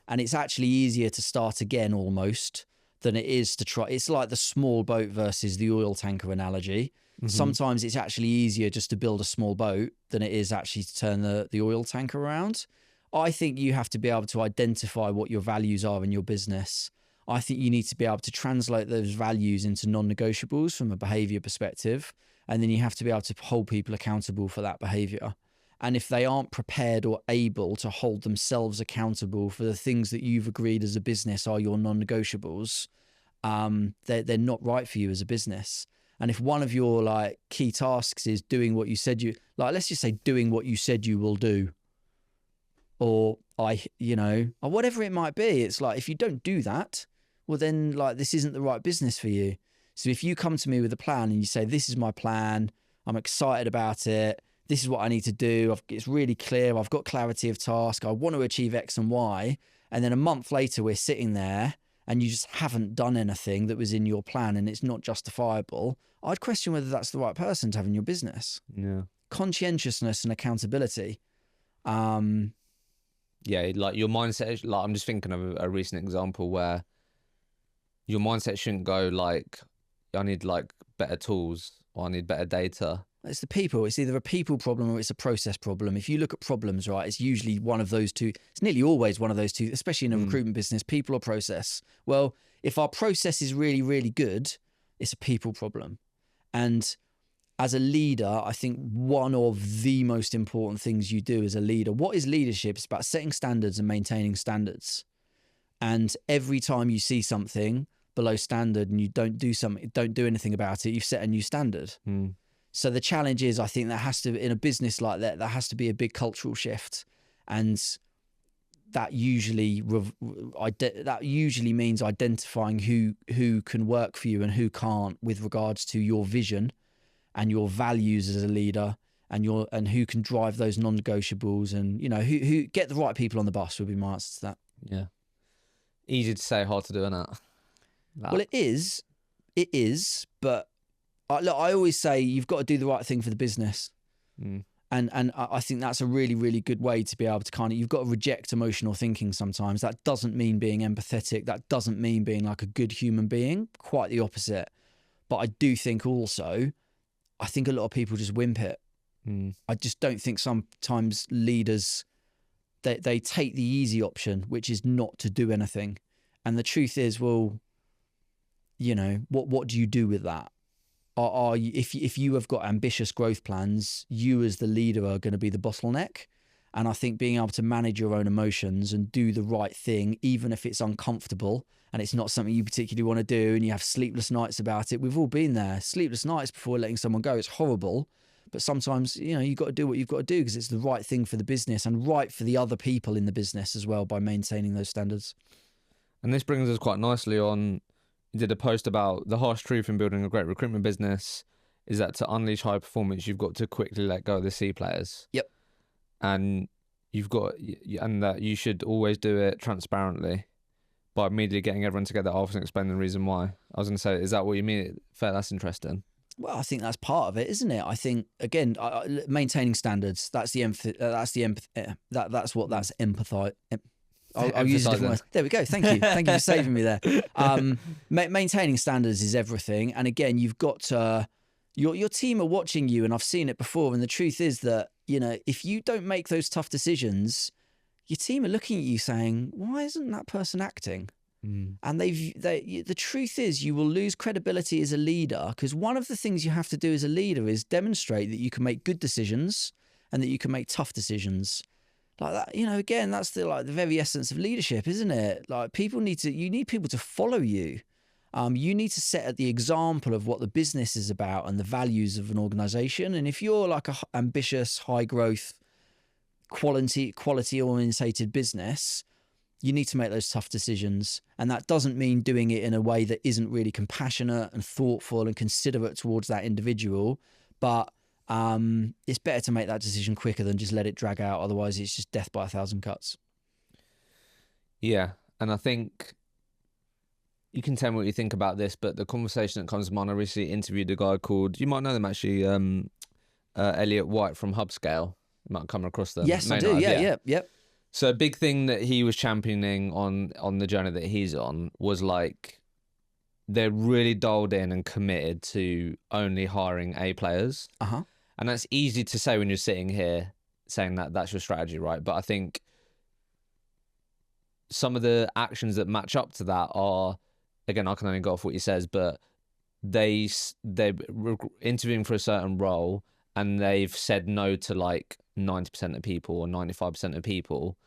And it's actually easier to start again almost than it is to try. It's like the small boat versus the oil tanker analogy. Mm-hmm. Sometimes it's actually easier just to build a small boat than it is actually to turn the oil tanker around. I think you have to be able to identify what your values are in your business. I think you need to be able to translate those values into non-negotiables from a behavior perspective. And then you have to be able to hold people accountable for that behavior. And if they aren't prepared or able to hold themselves accountable for the things that you've agreed as a business are your non-negotiables, they're not right for you as a business. And if one of your like key tasks is doing what you said you, like, let's just say doing what you said you will do, or or whatever it might be, it's like, if you don't do that, well then like this isn't the right business for you. So if you come to me with a plan and you say, this is my plan, I'm excited about it, this is what I need to do, it's really clear, I've got clarity of task, I want to achieve X and Y, and then a month later we're sitting there and you just haven't done anything that was in your plan and it's not justifiable, I'd question whether that's the right person to have in your business. Yeah. Conscientiousness and accountability. Yeah, like your mindset, like I'm just thinking of a recent example where your mindset shouldn't go like, I need like better tools or I need better data. It's the people. It's either a people problem or it's a process problem. If you look at problems, right, it's usually one of those two. It's nearly always one of those two, especially in a recruitment business, people or process. Well, if our process is really, really good, it's a people problem. And as a leader, I think one of the most important things you do as a leader, what is leadership? It's about setting standards and maintaining standards. And every time you see something below standard and you don't do anything about it, you've set a new standard. So the challenge is, I think there has to, in a business like that, there has to be a big cultural shift. And that usually means identifying who can work for you and who can't with regards to your vision and your values as a leader, and who can drive those non-negotiables, and who get the right people on the bus would be my answer to that. Yeah. Easy to say, hard to do, isn't it? Well, it is, but I always say you've got to do the right thing for the business. And I think that's a really, really good way to be able to you've got to reject emotional thinking sometimes. That doesn't mean being empathetic. That doesn't mean being like a good human being. Quite the opposite. But I do think also, I think a lot of people just wimp it. I just don't think sometimes leaders, they take the easy option, which is not to do anything. And the truth is, well, what do you do with that? If you have got ambitious growth plans, you as the leader are going to be the bottleneck. And I think being able to manage your own emotions and do the right thing, even if it's uncomfortable and it's not something you particularly want to do and you have sleepless nights about it. We've all been there. Sleepless nights before letting someone go. It's horrible. But sometimes, you've got to do what you've got to do because it's the right thing for the business and right for the other people in the business as well, by maintaining those standards. And this brings us quite nicely on, you did a post about the harsh truth in building a great recruitment business is that to unleash high performance, you've got to quickly let go of the C players. Yep. And that you should always do it transparently by immediately getting everyone together after and explaining the reason why. I was going to say, is that what you mean? Fair, that's interesting. Well, I think that's part of it, isn't it? I think, again, maintaining standards, that's empathy. That's empathy. I'll use a different word. There we go. Thank you. Thank you for saving me there. Maintaining standards is everything. And again, you've got your team are watching you, and I've seen it before. And the truth is that, if you don't make those tough decisions, your team are looking at you saying, why isn't that person acting? And the truth is, you will lose credibility as a leader, because one of the things you have to do as a leader is demonstrate that you can make good decisions and that you can make tough decisions. like that, you know, again, that's the very essence of leadership, isn't it? Like you need people to follow you. You need to set the example of what the business is about and the values of an organization. And if you're like a ambitious, high growth, quality orientated business, you need to make those tough decisions. And that doesn't mean doing it in a way that isn't really compassionate and thoughtful and considerate towards that individual. But it's better to make that decision quicker than just let it drag out. Otherwise, it's just death by 1,000 cuts. Yeah. And I think you can tell me what you think about this, but the conversation that comes to mind, I recently interviewed a guy called, you might know them actually, Elliot White from Hubscale. You might come across them. Yes, I do. Yeah. So a big thing that he was championing on the journey that he's on was like, they're really dialed in and committed to only hiring A players. Uh-huh. And that's easy to say when you're sitting here saying that that's your strategy, right? But I think some of the actions that match up to that are, again, I can only go off what he says, but they're interviewing for a certain role and they've said no to like 90% of people or 95% of people.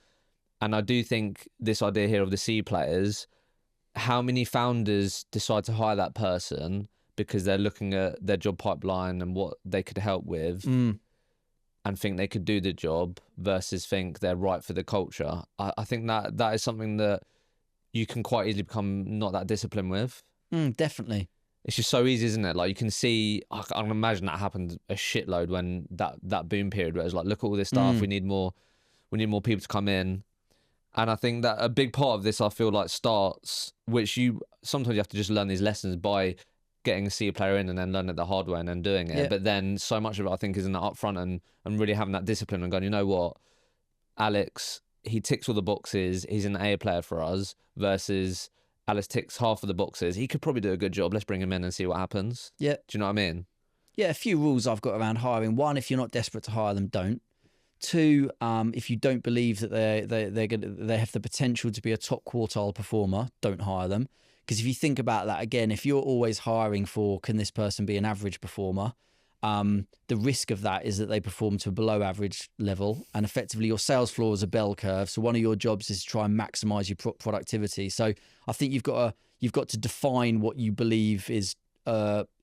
And I do think this idea here of the C players, how many founders decide to hire that person because they're looking at their job pipeline and what they could help with and think they could do the job versus think they're right for the culture. I think that is something that you can quite easily become not that disciplined with. Definitely. It's just so easy, isn't it? Like you can see, I can imagine that happened a shitload when that boom period where it's like, look at all this stuff. We need more people to come in. And I think that a big part of this, I feel like, starts, which sometimes you have to just learn these lessons by getting a C player in and then learning it the hard way and then doing it. Yeah. But then so much of it, I think, is in the upfront and really having that discipline and going, you know what, Alex, he ticks all the boxes. He's an A player for us versus Alex ticks half of the boxes. He could probably do a good job. Let's bring him in and see what happens. Yeah. Do you know what I mean? Yeah, a few rules I've got around hiring. One, if you're not desperate to hire them, don't. Two, if you don't believe that they have the potential to be a top quartile performer, don't hire them. Because if you think about that, again, if you're always hiring for, can this person be an average performer? The risk of that is that they perform to a below average level, and effectively your sales floor is a bell curve. So one of your jobs is to try and maximize your productivity. So I think you've got to define what you believe is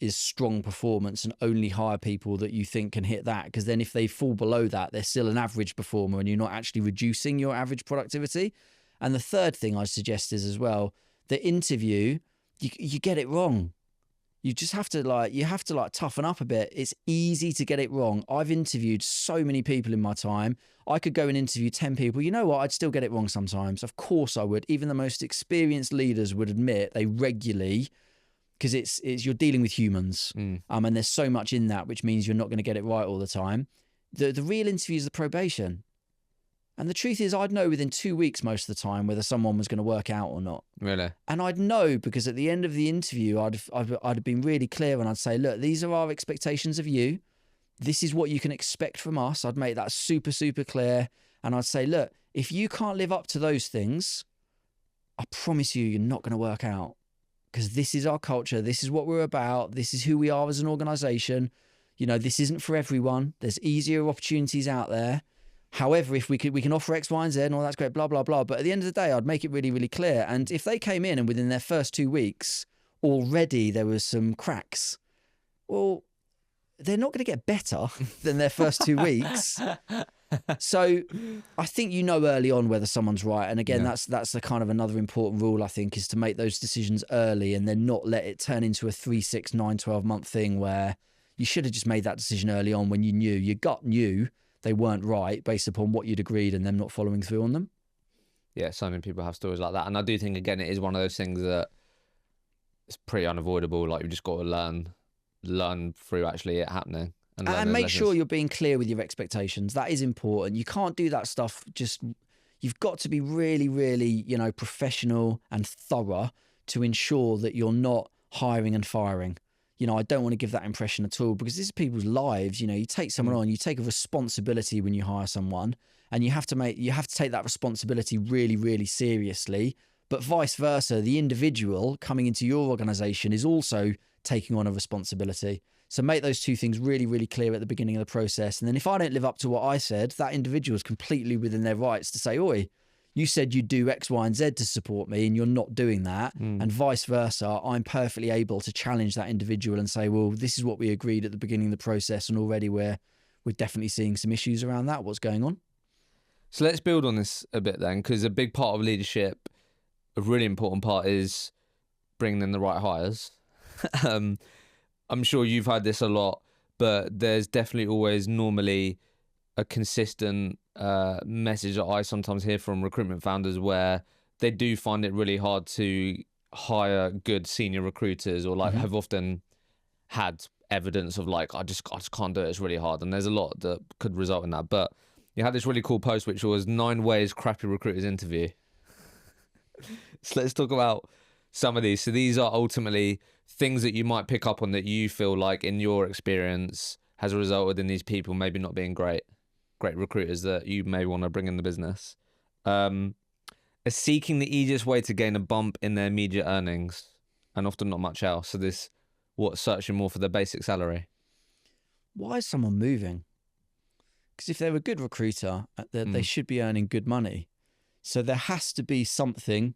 strong performance and only hire people that you think can hit that. Because then if they fall below that, they're still an average performer and you're not actually reducing your average productivity. And the third thing I suggest is as well, the interview, you get it wrong. You just have to toughen up a bit. It's easy to get it wrong. I've interviewed so many people in my time. I could go and interview 10 people. You know what? I'd still get it wrong sometimes. Of course I would. Even the most experienced leaders would admit they regularly, because it's you're dealing with humans. And there's so much in that, which means you're not going to get it right all the time. The real interview is the probation. And the truth is, I'd know within 2 weeks most of the time whether someone was going to work out or not. Really? And I'd know because at the end of the interview, I'd have been really clear and I'd say, look, these are our expectations of you. This is what you can expect from us. I'd make that super, super clear. And I'd say, look, if you can't live up to those things, I promise you're not going to work out. Because this is our culture. This is what we're about. This is who we are as an organization. You know, this isn't for everyone. There's easier opportunities out there. However, if we can offer X, Y, and Z and all that's great, blah, blah, blah. But at the end of the day, I'd make it really, really clear. And if they came in and within their first 2 weeks, already there was some cracks, well, they're not going to get better than their first 2 weeks. So I think you know early on whether someone's right. And again, that's the kind of another important rule, I think, is to make those decisions early and then not let it turn into a 3, 6, 9, 12 month thing where you should have just made that decision early on when you knew, your gut knew they weren't right based upon what you'd agreed and them not following through on them. Yeah, so many people have stories like that. And I do think, again, it is one of those things that it's pretty unavoidable. Like, you've just got to learn through actually it happening. And make sure you're being clear with your expectations. That is important. You can't do that stuff you've got to be really, really, professional and thorough to ensure that you're not hiring and firing. I don't want to give that impression at all because this is people's lives. You take someone on, you take a responsibility when you hire someone, and you have to take that responsibility really, really seriously. But vice versa, the individual coming into your organization is also taking on a responsibility. So make those two things really, really clear at the beginning of the process. And then if I don't live up to what I said, that individual is completely within their rights to say, oi, you said you'd do X, Y, and Z to support me, and you're not doing that. And vice versa, I'm perfectly able to challenge that individual and say, well, this is what we agreed at the beginning of the process, and already we're definitely seeing some issues around that. What's going on? So let's build on this a bit then, because a big part of leadership, a really important part, is bringing in the right hires. I'm sure you've had this a lot, but there's definitely always normally a consistent message that I sometimes hear from recruitment founders where they do find it really hard to hire good senior recruiters, or like have often had evidence of like, I just can't do it, it's really hard. And there's a lot that could result in that. But you had this really cool post which was 9 ways crappy recruiters interview. So let's talk about some of these. So these are ultimately things that you might pick up on that you feel like in your experience has resulted in these people maybe not being great recruiters that you may want to bring in the business. Are seeking the easiest way to gain a bump in their immediate earnings and often not much else. So this, searching more for their basic salary. Why is someone moving? Because if they're a good recruiter, they should be earning good money. So there has to be something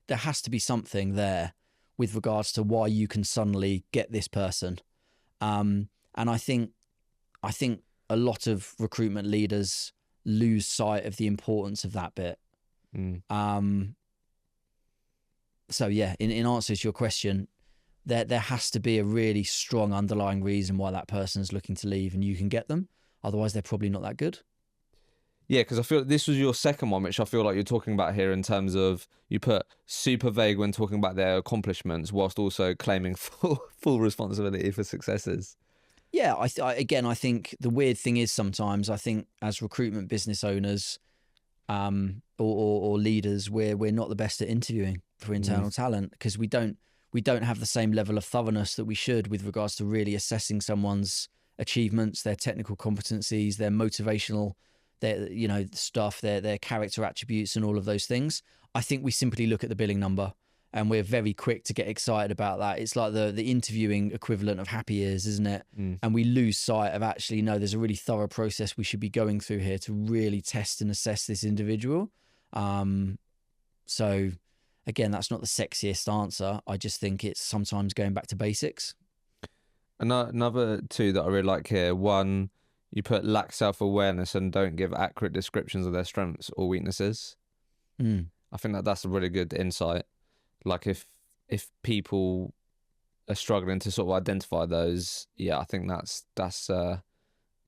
there with regards to why you can suddenly get this person. And I think a lot of recruitment leaders lose sight of the importance of that bit. So yeah, in answer to your question, there has to be a really strong underlying reason why that person's looking to leave, and you can get them. Otherwise, they're probably not that good. Yeah, because I feel this was your second one, which I feel like you're talking about here in terms of you put super vague when talking about their accomplishments whilst also claiming full responsibility for successes. Yeah, I think the weird thing is sometimes I think as recruitment business owners or leaders, we're not the best at interviewing for internal talent, because we don't have the same level of thoroughness that we should with regards to really assessing someone's achievements, their technical competencies, their motivational, their stuff, their character attributes, and all of those things. I think we simply look at the billing number, and we're very quick to get excited about that. It's like the interviewing equivalent of happy ears, isn't it? And we lose sight of actually, no, there's a really thorough process we should be going through here to really test and assess this individual. So again, that's not the sexiest answer. I just think it's sometimes going back to basics. Another 2 that I really like here. 1, you put lack self-awareness and don't give accurate descriptions of their strengths or weaknesses. I think that's a really good insight. Like if people are struggling to sort of identify those, yeah, I think that's a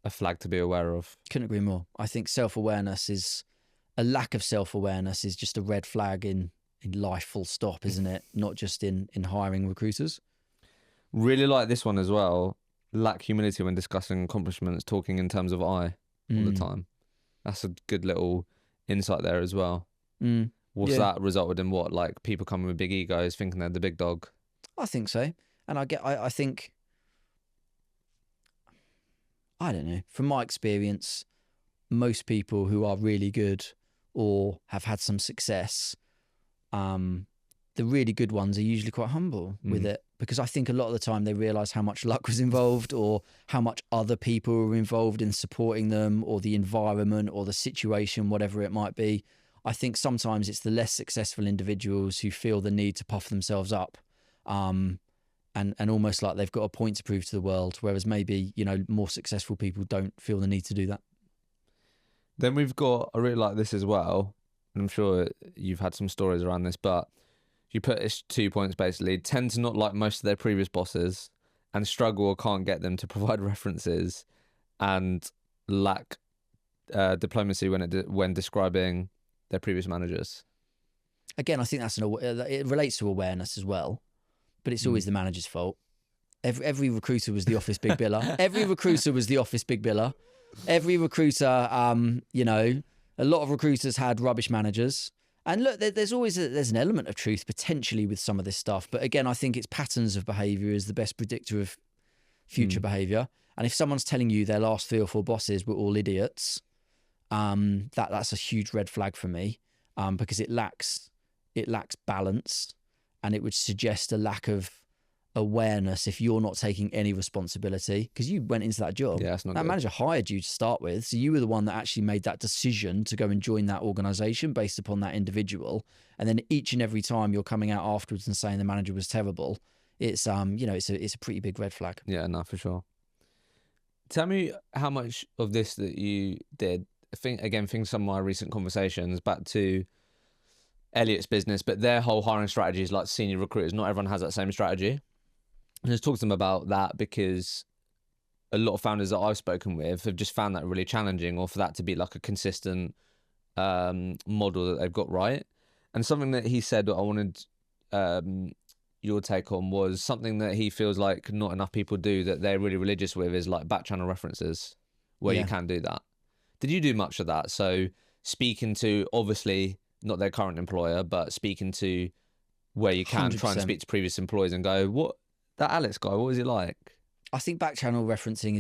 flag to be aware of. Couldn't agree more. I think a lack of self-awareness is just a red flag in life, full stop, isn't it? Not just in hiring recruiters. Really like this one as well. Lack humility when discussing accomplishments, talking in terms of I all the time. That's a good little insight there as well. What's that resulted in? What, like people coming with big egos, thinking they're the big dog? I think so. And I think, I don't know, from my experience, most people who are really good or have had some success, the really good ones are usually quite humble with it, because I think a lot of the time they realize how much luck was involved or how much other people were involved in supporting them, or the environment or the situation, whatever it might be. I think sometimes it's the less successful individuals who feel the need to puff themselves up, and almost like they've got a point to prove to the world, whereas maybe, more successful people don't feel the need to do that. Then we've got, I really like this as well, and I'm sure you've had some stories around this, but you put it's 2 points basically. Tend to not like most of their previous bosses and struggle or can't get them to provide references, and lack diplomacy when describing their previous managers. Again, I think it relates to awareness as well, but it's always the manager's fault. Every recruiter was the office big biller. Every recruiter was the office big biller. Every recruiter, a lot of recruiters had rubbish managers. And look, there's an element of truth potentially with some of this stuff. But again, I think it's patterns of behaviour is the best predictor of future behaviour. And if someone's telling you their last 3 or 4 bosses were all idiots, that's a huge red flag for me, because it lacks balance, and it would suggest a lack of awareness if you're not taking any responsibility, because you went into that job. Yeah, that's not That good. manager hired you to start with, so you were the one that actually made that decision to go and join that organization based upon that individual. And then each and every time you're coming out afterwards and saying the manager was terrible, it's it's a pretty big red flag. Yeah, no, for sure. Tell me how much of this that you did. Think some of my recent conversations back to Elliot's business, but their whole hiring strategy is like senior recruiters. Not everyone has that same strategy. And just talk to them about that, because a lot of founders that I've spoken with have just found that really challenging, or for that to be like a consistent model that they've got right. And something that he said that I wanted your take on was something that he feels like not enough people do, that they're really religious with, is like back channel references, where you can do that. Did you do much of that? So speaking to, obviously not their current employer, but speaking to where you can, 100%. try and speak to previous employees and go, what, that Alex guy, what was he like? I think back channel referencing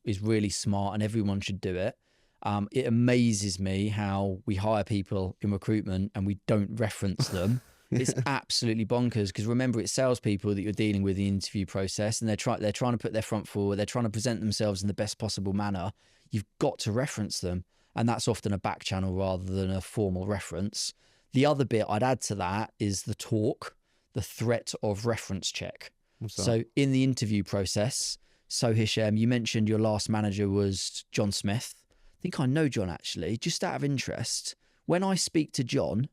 is really smart, and everyone should do it. It amazes me how we hire people in recruitment and we don't reference them. It's absolutely bonkers, because remember, it's salespeople that you're dealing with in the interview process, and they're trying to put their front forward. They're trying to present themselves in the best possible manner. You've got to reference them, and that's often a back channel rather than a formal reference. The other bit I'd add to that is the threat of reference check. So in the interview process, so Hisham, you mentioned your last manager was John Smith. I think I know John, actually, just out of interest. When I speak to John,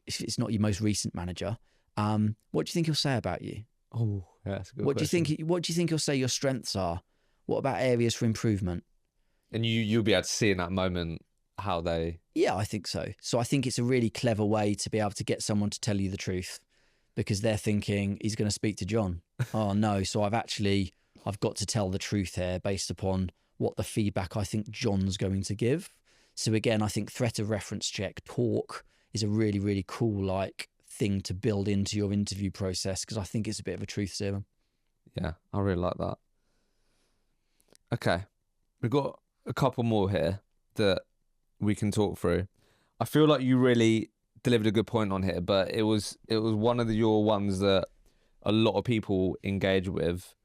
if it's not your most recent manager, what do you think he'll say about you? Oh, yeah, that's a good What question. do you think he'll say your strengths are? What about areas for improvement? And you'll be able to see in that moment how they... Yeah, I think so. So I think it's a really clever way to be able to get someone to tell you the truth, because they're thinking he's going to speak to John. Oh no, so I've got to tell the truth here based upon what the feedback I think John's going to give. So again, I think threat of reference check talk is a really, really cool thing to build into your interview process, because I think it's a bit of a truth serum. Yeah, I really like that. Okay, we've got a couple more here that we can talk through. I feel like you really delivered a good point on here, but it was one of your ones that a lot of people engage with,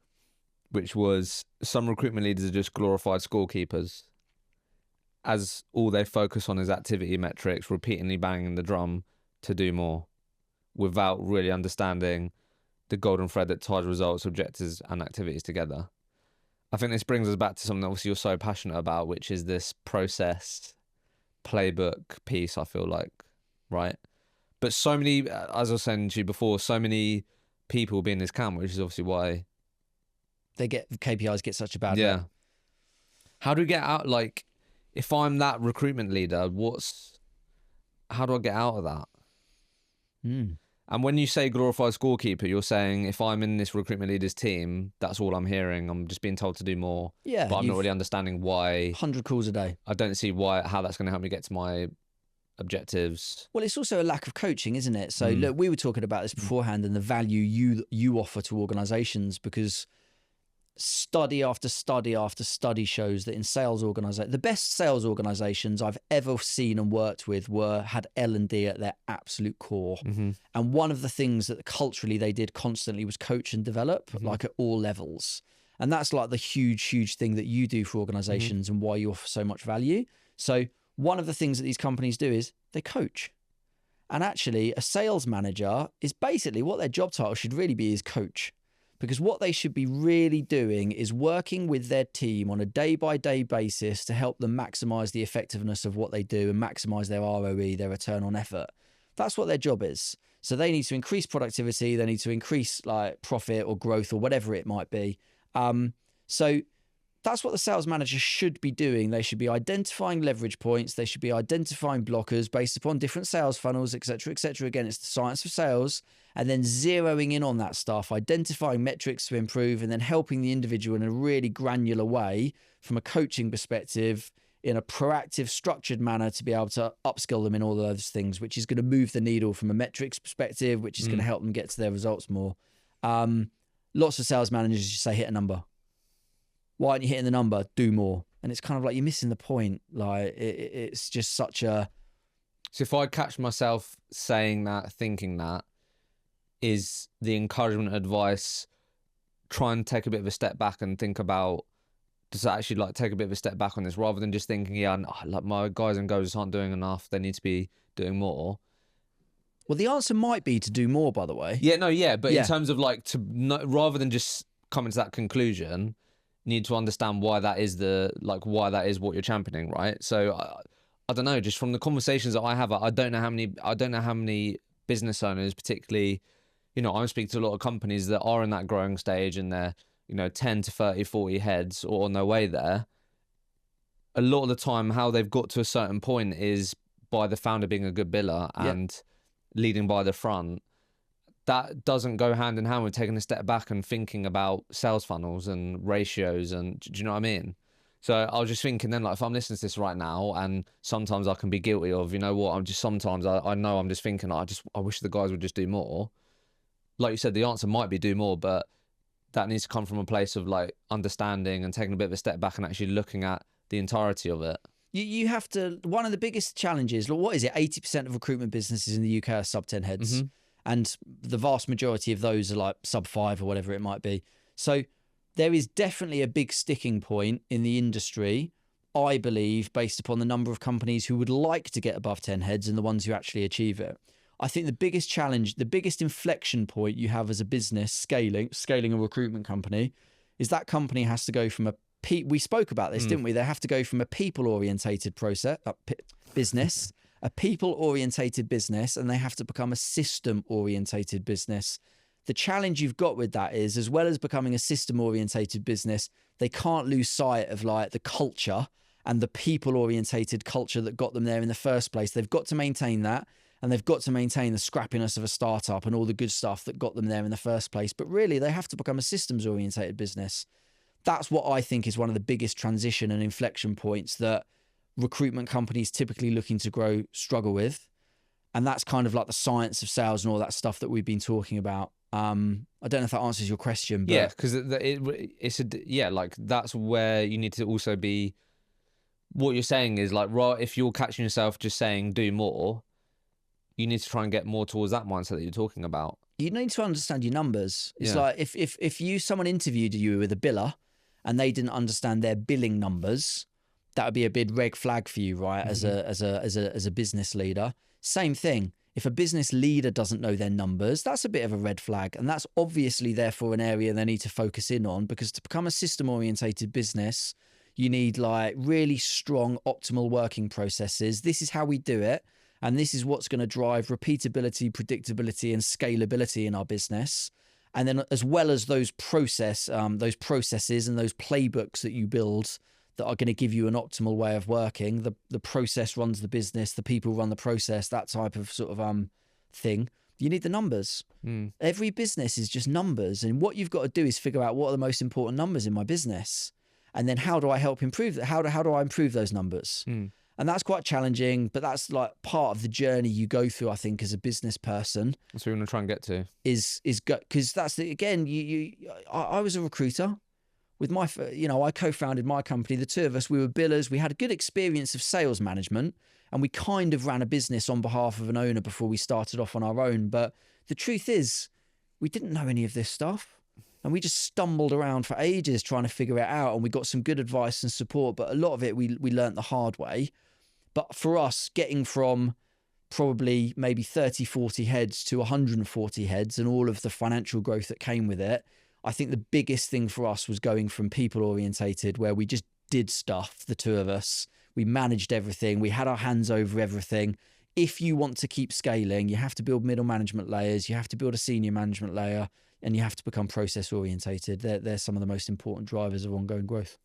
which was some recruitment leaders are just glorified scorekeepers, as all they focus on is activity metrics, repeatedly banging the drum to do more, without really understanding the golden thread that ties results, objectives, and activities together. I think this brings us back to something that obviously you're so passionate about, which is this process playbook piece, I feel like, right? But so many, as I was saying to you before, so many people be in this camp, which is obviously why KPIs get such a bad yeah. rep. How do we get out? Like, if I'm that recruitment leader, how do I get out of that? And when you say glorified scorekeeper, you're saying if I'm in this recruitment leader's team, that's all I'm hearing. I'm just being told to do more. Yeah, but I'm not really understanding why. 100 calls a day. I don't see how that's going to help me get to my objectives. Well, it's also a lack of coaching, isn't it? So look, we were talking about this beforehand, and the value you offer to organizations, because study after study after study shows that in sales organizations, the best sales organizations I've ever seen and worked with had L&D at their absolute core. And one of the things that culturally they did constantly was coach and develop, like at all levels. And that's like the huge thing that you do for organizations and why you offer so much value. So one of the things that these companies do is they coach. And actually a sales manager is basically, what their job title should really be is coach. Because what they should be really doing is working with their team on a day-by-day basis to help them maximize the effectiveness of what they do and maximize their ROE, their return on effort. That's what their job is. So they need to increase productivity, they need to increase profit or growth or whatever it might be. So that's what the sales manager should be doing. They should be identifying leverage points. They should be identifying blockers based upon different sales funnels, et cetera, et cetera. Again, it's the science of sales. And then zeroing in on that stuff, identifying metrics to improve, and then helping the individual in a really granular way from a coaching perspective, in a proactive, structured manner, to be able to upskill them in all those things, which is going to move the needle from a metrics perspective, which is going to help them get to their results more. Lots of sales managers just say, hit a number. Why aren't you hitting the number? Do more. And it's kind of like you're missing the point. Like it's just such a... So if I catch myself saying that, thinking that, is the encouragement advice try and take a bit of a step back and think about, just actually like take a bit of a step back on this rather than just thinking, yeah, like my guys and girls aren't doing enough, they need to be doing more. Well, the answer might be to do more, by the way. Yeah, no, yeah, but Yeah. in terms of like rather than just coming to that conclusion, you need to understand why that is what you're championing, right? So I don't know, just from the conversations that I have, I don't know how many business owners, particularly, you know, I'm speaking to a lot of companies that are in that growing stage and they're, you know, 10 to 30, 40 heads or on their way there. A lot of the time, how they've got to a certain point is by the founder being a good biller and leading by the front. That doesn't go hand in hand with taking a step back and thinking about sales funnels and ratios. And do you know what I mean? So I was just thinking then, like, if I'm listening to this right now, and sometimes I can be guilty of, you know what, sometimes I know I'm just thinking, I wish the guys would just do more. Like you said, the answer might be do more, but that needs to come from a place of like understanding and taking a bit of a step back and actually looking at the entirety of it. You have to, one of the biggest challenges, what is it? 80% of recruitment businesses in the UK are sub 10 heads. Mm-hmm. And the vast majority of those are like sub 5 or whatever it might be. So there is definitely a big sticking point in the industry, I believe, based upon the number of companies who would like to get above 10 heads and the ones who actually achieve it. I think the biggest challenge, the biggest inflection point you have as a business scaling a recruitment company is that company has to go from we spoke about this, didn't we? They have to go from a people-orientated business, a people-orientated business, and they have to become a system-orientated business. The challenge you've got with that is, as well as becoming a system-orientated business, they can't lose sight of like the culture and the people-orientated culture that got them there in the first place. They've got to maintain that, and they've got to maintain the scrappiness of a startup and all the good stuff that got them there in the first place. But really, they have to become a systems-orientated business. That's what I think is one of the biggest transition and inflection points that recruitment companies typically looking to grow struggle with. And that's kind of like the science of sales and all that stuff that we've been talking about. I don't know if that answers your question, but yeah, because like that's where you need to also be. What you're saying is like, if you're catching yourself just saying do more, you need to try and get more towards that mindset that you're talking about. You need to understand your numbers. It's like if someone interviewed you with a biller and they didn't understand their billing numbers, that would be a big red flag for you, right? Mm-hmm. As a business leader. Same thing. If a business leader doesn't know their numbers, that's a bit of a red flag. And that's obviously therefore an area they need to focus in on, because to become a system orientated business, you need like really strong optimal working processes. This is how we do it. And this is what's going to drive repeatability, predictability, and scalability in our business. And then as well as those processes and those playbooks that you build that are going to give you an optimal way of working, the process runs the business, the people run the process, that type of sort of thing. You need the numbers. Every business is just numbers. And what you've got to do is figure out what are the most important numbers in my business. And then how do I help improve that? How do I improve those numbers? And that's quite challenging, but that's like part of the journey you go through, I think, as a business person. That's what we want to try and get to. Because that's again, I was a recruiter with I co-founded my company. The two of us, we were billers. We had a good experience of sales management, and we kind of ran a business on behalf of an owner before we started off on our own. But the truth is, we didn't know any of this stuff. And we just stumbled around for ages trying to figure it out. And we got some good advice and support, but a lot of it we learned the hard way. But for us, getting from probably maybe 30, 40 heads to 140 heads and all of the financial growth that came with it, I think the biggest thing for us was going from people orientated, where we just did stuff, the two of us. We managed everything. We had our hands over everything. If you want to keep scaling, you have to build middle management layers. You have to build a senior management layer. And you have to become process orientated. They're some of the most important drivers of ongoing growth.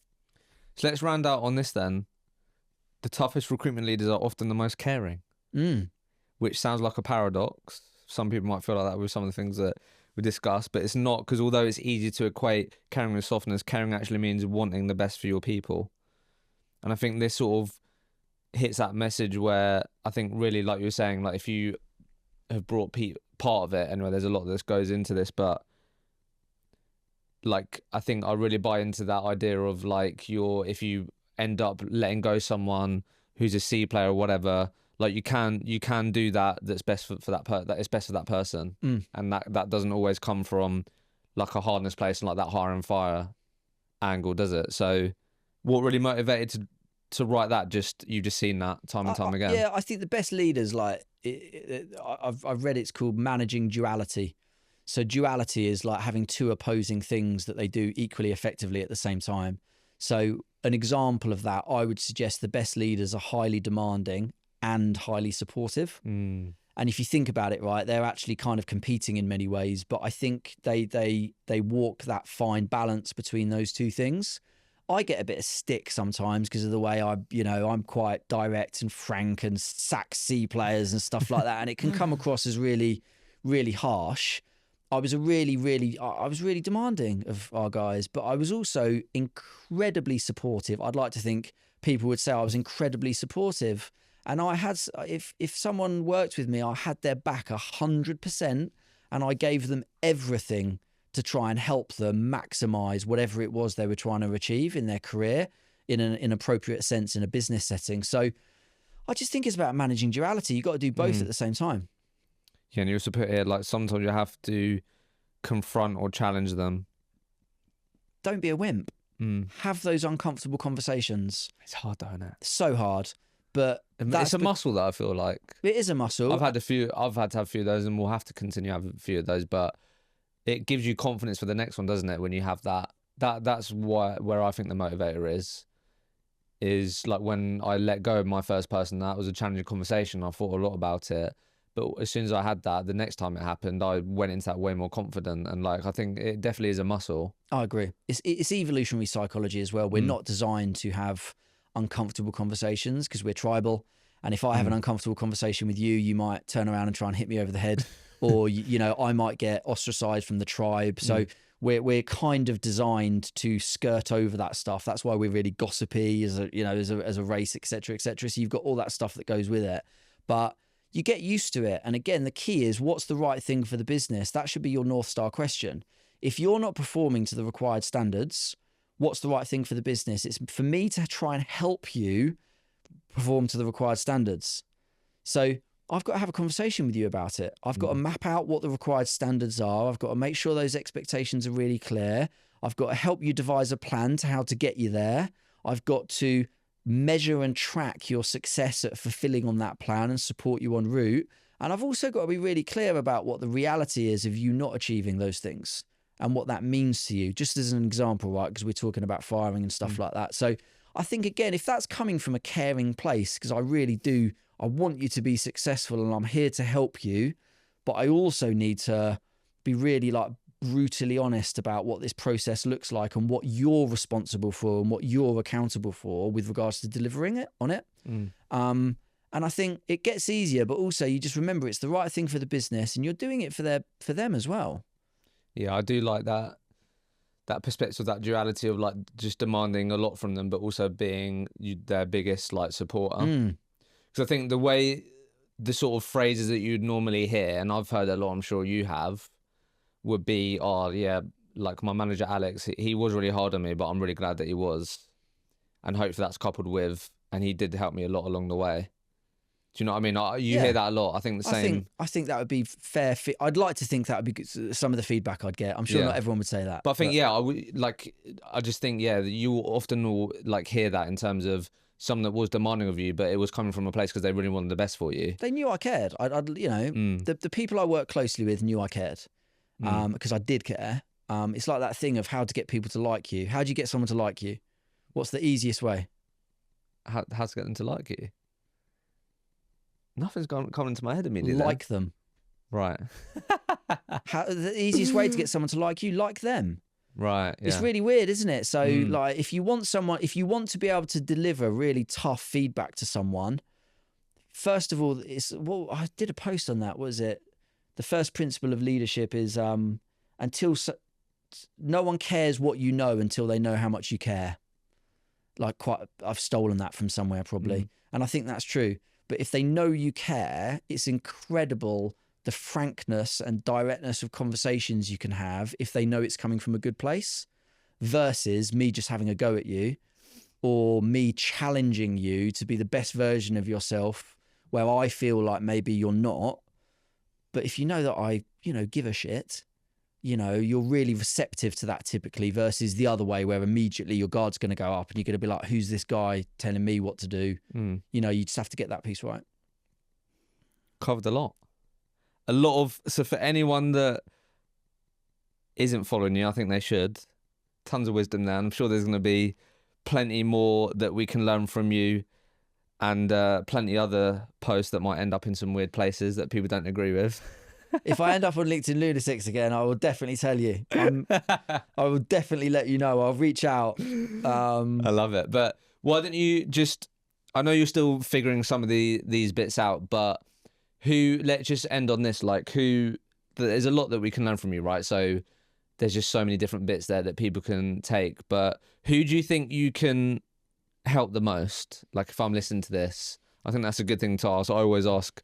So let's round out on this then. The toughest recruitment leaders are often the most caring, which sounds like a paradox. Some people might feel like that with some of the things that we discussed, but it's not, because although it's easy to equate caring with softness, caring actually means wanting the best for your people. And I think this sort of hits that message where I think really, like you were saying, like if you have brought part of it, anyway, there's a lot that goes into this, but like I think I really buy into that idea of like if you end up letting go someone who's a C player or whatever, like you can do that's best for that that is best for that person, and that doesn't always come from like a hardness place and like that hire and fire angle, does it? So what really motivated to write that? Just you've just seen that time and time again. Yeah, I think the best leaders, like I've read, it's called managing duality. So duality is like having two opposing things that they do equally effectively at the same time. So an example of that, I would suggest the best leaders are highly demanding and highly supportive. Mm. And if you think about it, right, they're actually kind of competing in many ways, but I think they walk that fine balance between those two things. I get a bit of stick sometimes because of the way I'm quite direct and frank and sack C players and stuff like that, and it can come across as really, really harsh. I was really demanding of our guys, but I was also incredibly supportive. I'd like to think people would say I was incredibly supportive. And I had, if someone worked with me, I had their back 100%, and I gave them everything to try and help them maximize whatever it was they were trying to achieve in their career in an appropriate sense in a business setting. So I just think it's about managing duality. You've got to do both at the same time. Yeah, and you also put here, like, sometimes you have to confront or challenge them. Don't be a wimp. Have those uncomfortable conversations. It's hard though, isn't it? So hard. But it's a muscle that I feel like. It is a muscle. I've had to have a few of those, and we'll have to continue to have a few of those, but it gives you confidence for the next one, doesn't it? When you have that. That's where I think the motivator is like when I let go of my first person, that was a challenging conversation. I thought a lot about it. But as soon as I had that, the next time it happened, I went into that way more confident. And like, I think it definitely is a muscle. I agree. It's evolutionary psychology as well. We're not designed to have uncomfortable conversations because we're tribal. And if I have an uncomfortable conversation with you, you might turn around and try and hit me over the head, or I might get ostracized from the tribe. So we're kind of designed to skirt over that stuff. That's why we're really gossipy as a race, etc., etc. So you've got all that stuff that goes with it, but you get used to it. And again, the key is, what's the right thing for the business? That should be your North Star question. If you're not performing to the required standards, what's the right thing for the business? It's for me to try and help you perform to the required standards. So I've got to have a conversation with you about it. I've got to map out what the required standards are. I've got to make sure those expectations are really clear. I've got to help you devise a plan to how to get you there. I've got to measure and track your success at fulfilling on that plan and support you en route. And I've also got to be really clear about what the reality is of you not achieving those things and what that means to you, just as an example, right? Because we're talking about firing and stuff like that. So I think, again, if that's coming from a caring place, because I really do, I want you to be successful and I'm here to help you, but I also need to be really like brutally honest about what this process looks like and what you're responsible for and what you're accountable for with regards to delivering it on it. And I think it gets easier, but also you just remember it's the right thing for the business and you're doing it for them as well. Yeah, I do like that perspective, that duality of like just demanding a lot from them, but also being their biggest like supporter. Because I think the sort of phrases that you'd normally hear, and I've heard a lot, I'm sure you have, would be, oh yeah, like my manager Alex, he was really hard on me, but I'm really glad that he was. And hopefully that's coupled with, and he did help me a lot along the way. Do you know what I mean? You hear that a lot. I think the same. I think that would be fair. I'd like to think that would be some of the feedback I'd get. I'm sure not everyone would say that. But I think, I just think, you often will like hear that in terms of someone that was demanding of you, but it was coming from a place because they really wanted the best for you. They knew I cared. The people I work closely with knew I cared because I did care. It's like that thing of how to get people to like you. How do you get someone to like you? What's the easiest way? How to get them to like you? Nothing's come into my head immediately. Like them. Right. The easiest way to get someone to like you, like them. Right. Yeah. It's really weird, isn't it? So like if you want to be able to deliver really tough feedback to someone, first of all, I did a post on that. What was it? The first principle of leadership is no one cares what you know until they know how much you care. I've stolen that from somewhere probably. And I think that's true. But if they know you care, it's incredible the frankness and directness of conversations you can have if they know it's coming from a good place versus me just having a go at you or me challenging you to be the best version of yourself where I feel like maybe you're not. But if you know that I, give a shit, you're really receptive to that typically, versus the other way where immediately your guard's going to go up and you're going to be like, who's this guy telling me what to do? You just have to get that piece right. Covered a lot. So for anyone that isn't following you, I think they should. Tons of wisdom there. I'm sure there's going to be plenty more that we can learn from you, and plenty other posts that might end up in some weird places that people don't agree with. If I end up on LinkedIn Lunatics again, I will definitely tell you. I will definitely let you know. I'll reach out. I love it. But why don't you just, I know you're still figuring some of these bits out, but let's just end on this. There's a lot that we can learn from you, right? So there's just so many different bits there that people can take. But who do you think you can help the most? Like, if I'm listening to this, I think that's a good thing to ask. I always ask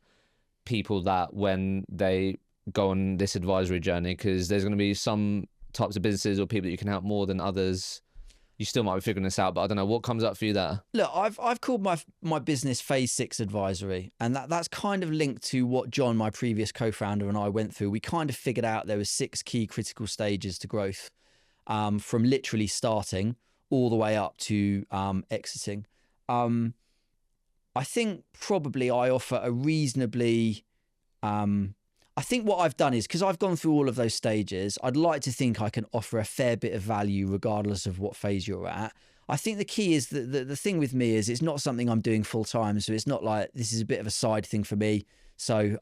people that when they go on this advisory journey, because there's going to be some types of businesses or people that you can help more than others. You still might be figuring this out, but I don't know what comes up for you there. Look, I've called my business Phase 6 Advisory, and that's kind of linked to what John, my previous co-founder, and I went through. We kind of figured out there were 6 key critical stages to growth, from literally starting all the way up to exiting. I think probably I offer a reasonably, I think what I've done is, because I've gone through all of those stages, I'd like to think I can offer a fair bit of value regardless of what phase you're at. I think the key is that the thing with me is it's not something I'm doing full time. So it's not like this is a bit of a side thing for me. So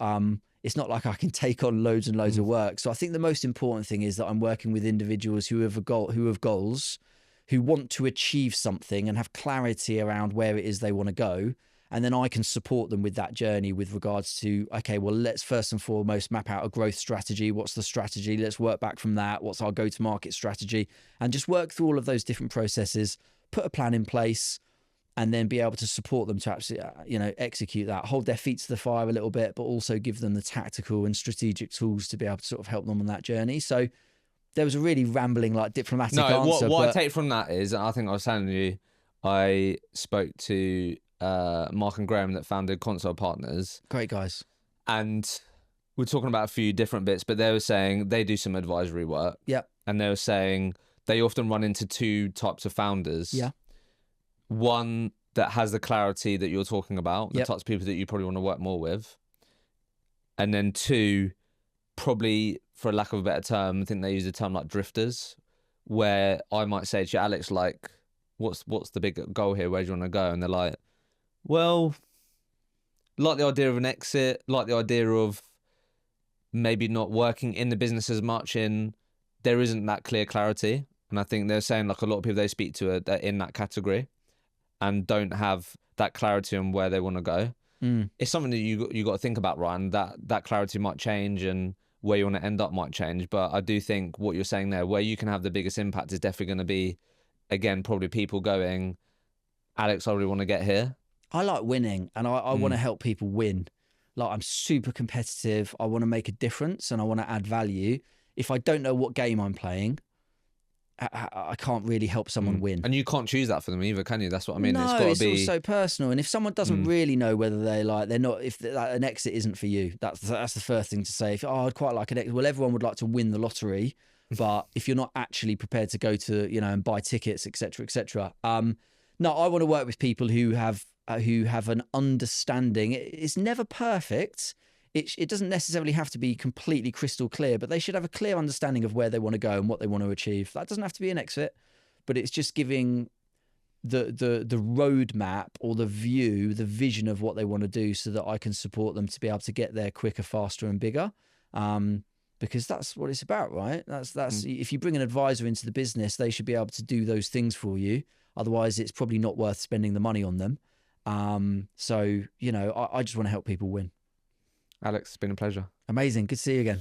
it's not like I can take on loads and loads of work. So I think the most important thing is that I'm working with individuals who have goals, who want to achieve something and have clarity around where it is they want to go. And then I can support them with that journey with regards to, okay, well, let's first and foremost map out a growth strategy. What's the strategy? Let's work back from that. What's our go-to-market strategy? And just work through all of those different processes, put a plan in place, and then be able to support them to actually, execute that, hold their feet to the fire a little bit, but also give them the tactical and strategic tools to be able to sort of help them on that journey. So there was a really rambling, diplomatic answer. What I take from that is, I think I was telling you, I spoke to Mark and Graham that founded Console Partners. Great guys. And we're talking about a few different bits, but they were saying they do some advisory work. Yeah. And they were saying they often run into 2 types of founders. Yeah. One that has the clarity that you're talking about, the Yep. types of people that you probably want to work more with. And then 2, probably for lack of a better term, I think they use the term like drifters, where I might say to you, Alex, like, what's the big goal here? Where do you want to go? And they're like, well, like the idea of an exit, like the idea of maybe not working in the business as much, there isn't that clear clarity. And I think they're saying like a lot of people they speak to are in that category and don't have that clarity on where they want to go. It's something that you got to think about, Ryan. That clarity might change and where you want to end up might change. But I do think what you're saying there, where you can have the biggest impact, is definitely going to be, again, probably people going, Alex, I really want to get here. I like winning, and I want to help people win. Like, I'm super competitive. I want to make a difference and I want to add value. If I don't know what game I'm playing, I can't really help someone win. And you can't choose that for them either, can you? That's what I mean. No, It's got to be all so personal. And if someone doesn't really know whether they're not, if an exit isn't for you, that's the first thing to say. I'd quite like an exit. Well, everyone would like to win the lottery, but if you're not actually prepared to go to, and buy tickets, etc., etc. No, I want to work with people who have an understanding. It's never perfect. It doesn't necessarily have to be completely crystal clear, but they should have a clear understanding of where they want to go and what they want to achieve. That doesn't have to be an exit, but it's just giving the roadmap or the vision of what they want to do, so that I can support them to be able to get there quicker, faster, and bigger. Because that's what it's about, right? That's if you bring an advisor into the business, they should be able to do those things for you. Otherwise, it's probably not worth spending the money on them. So, I just want to help people win. Alex, it's been a pleasure. Amazing. Good to see you again.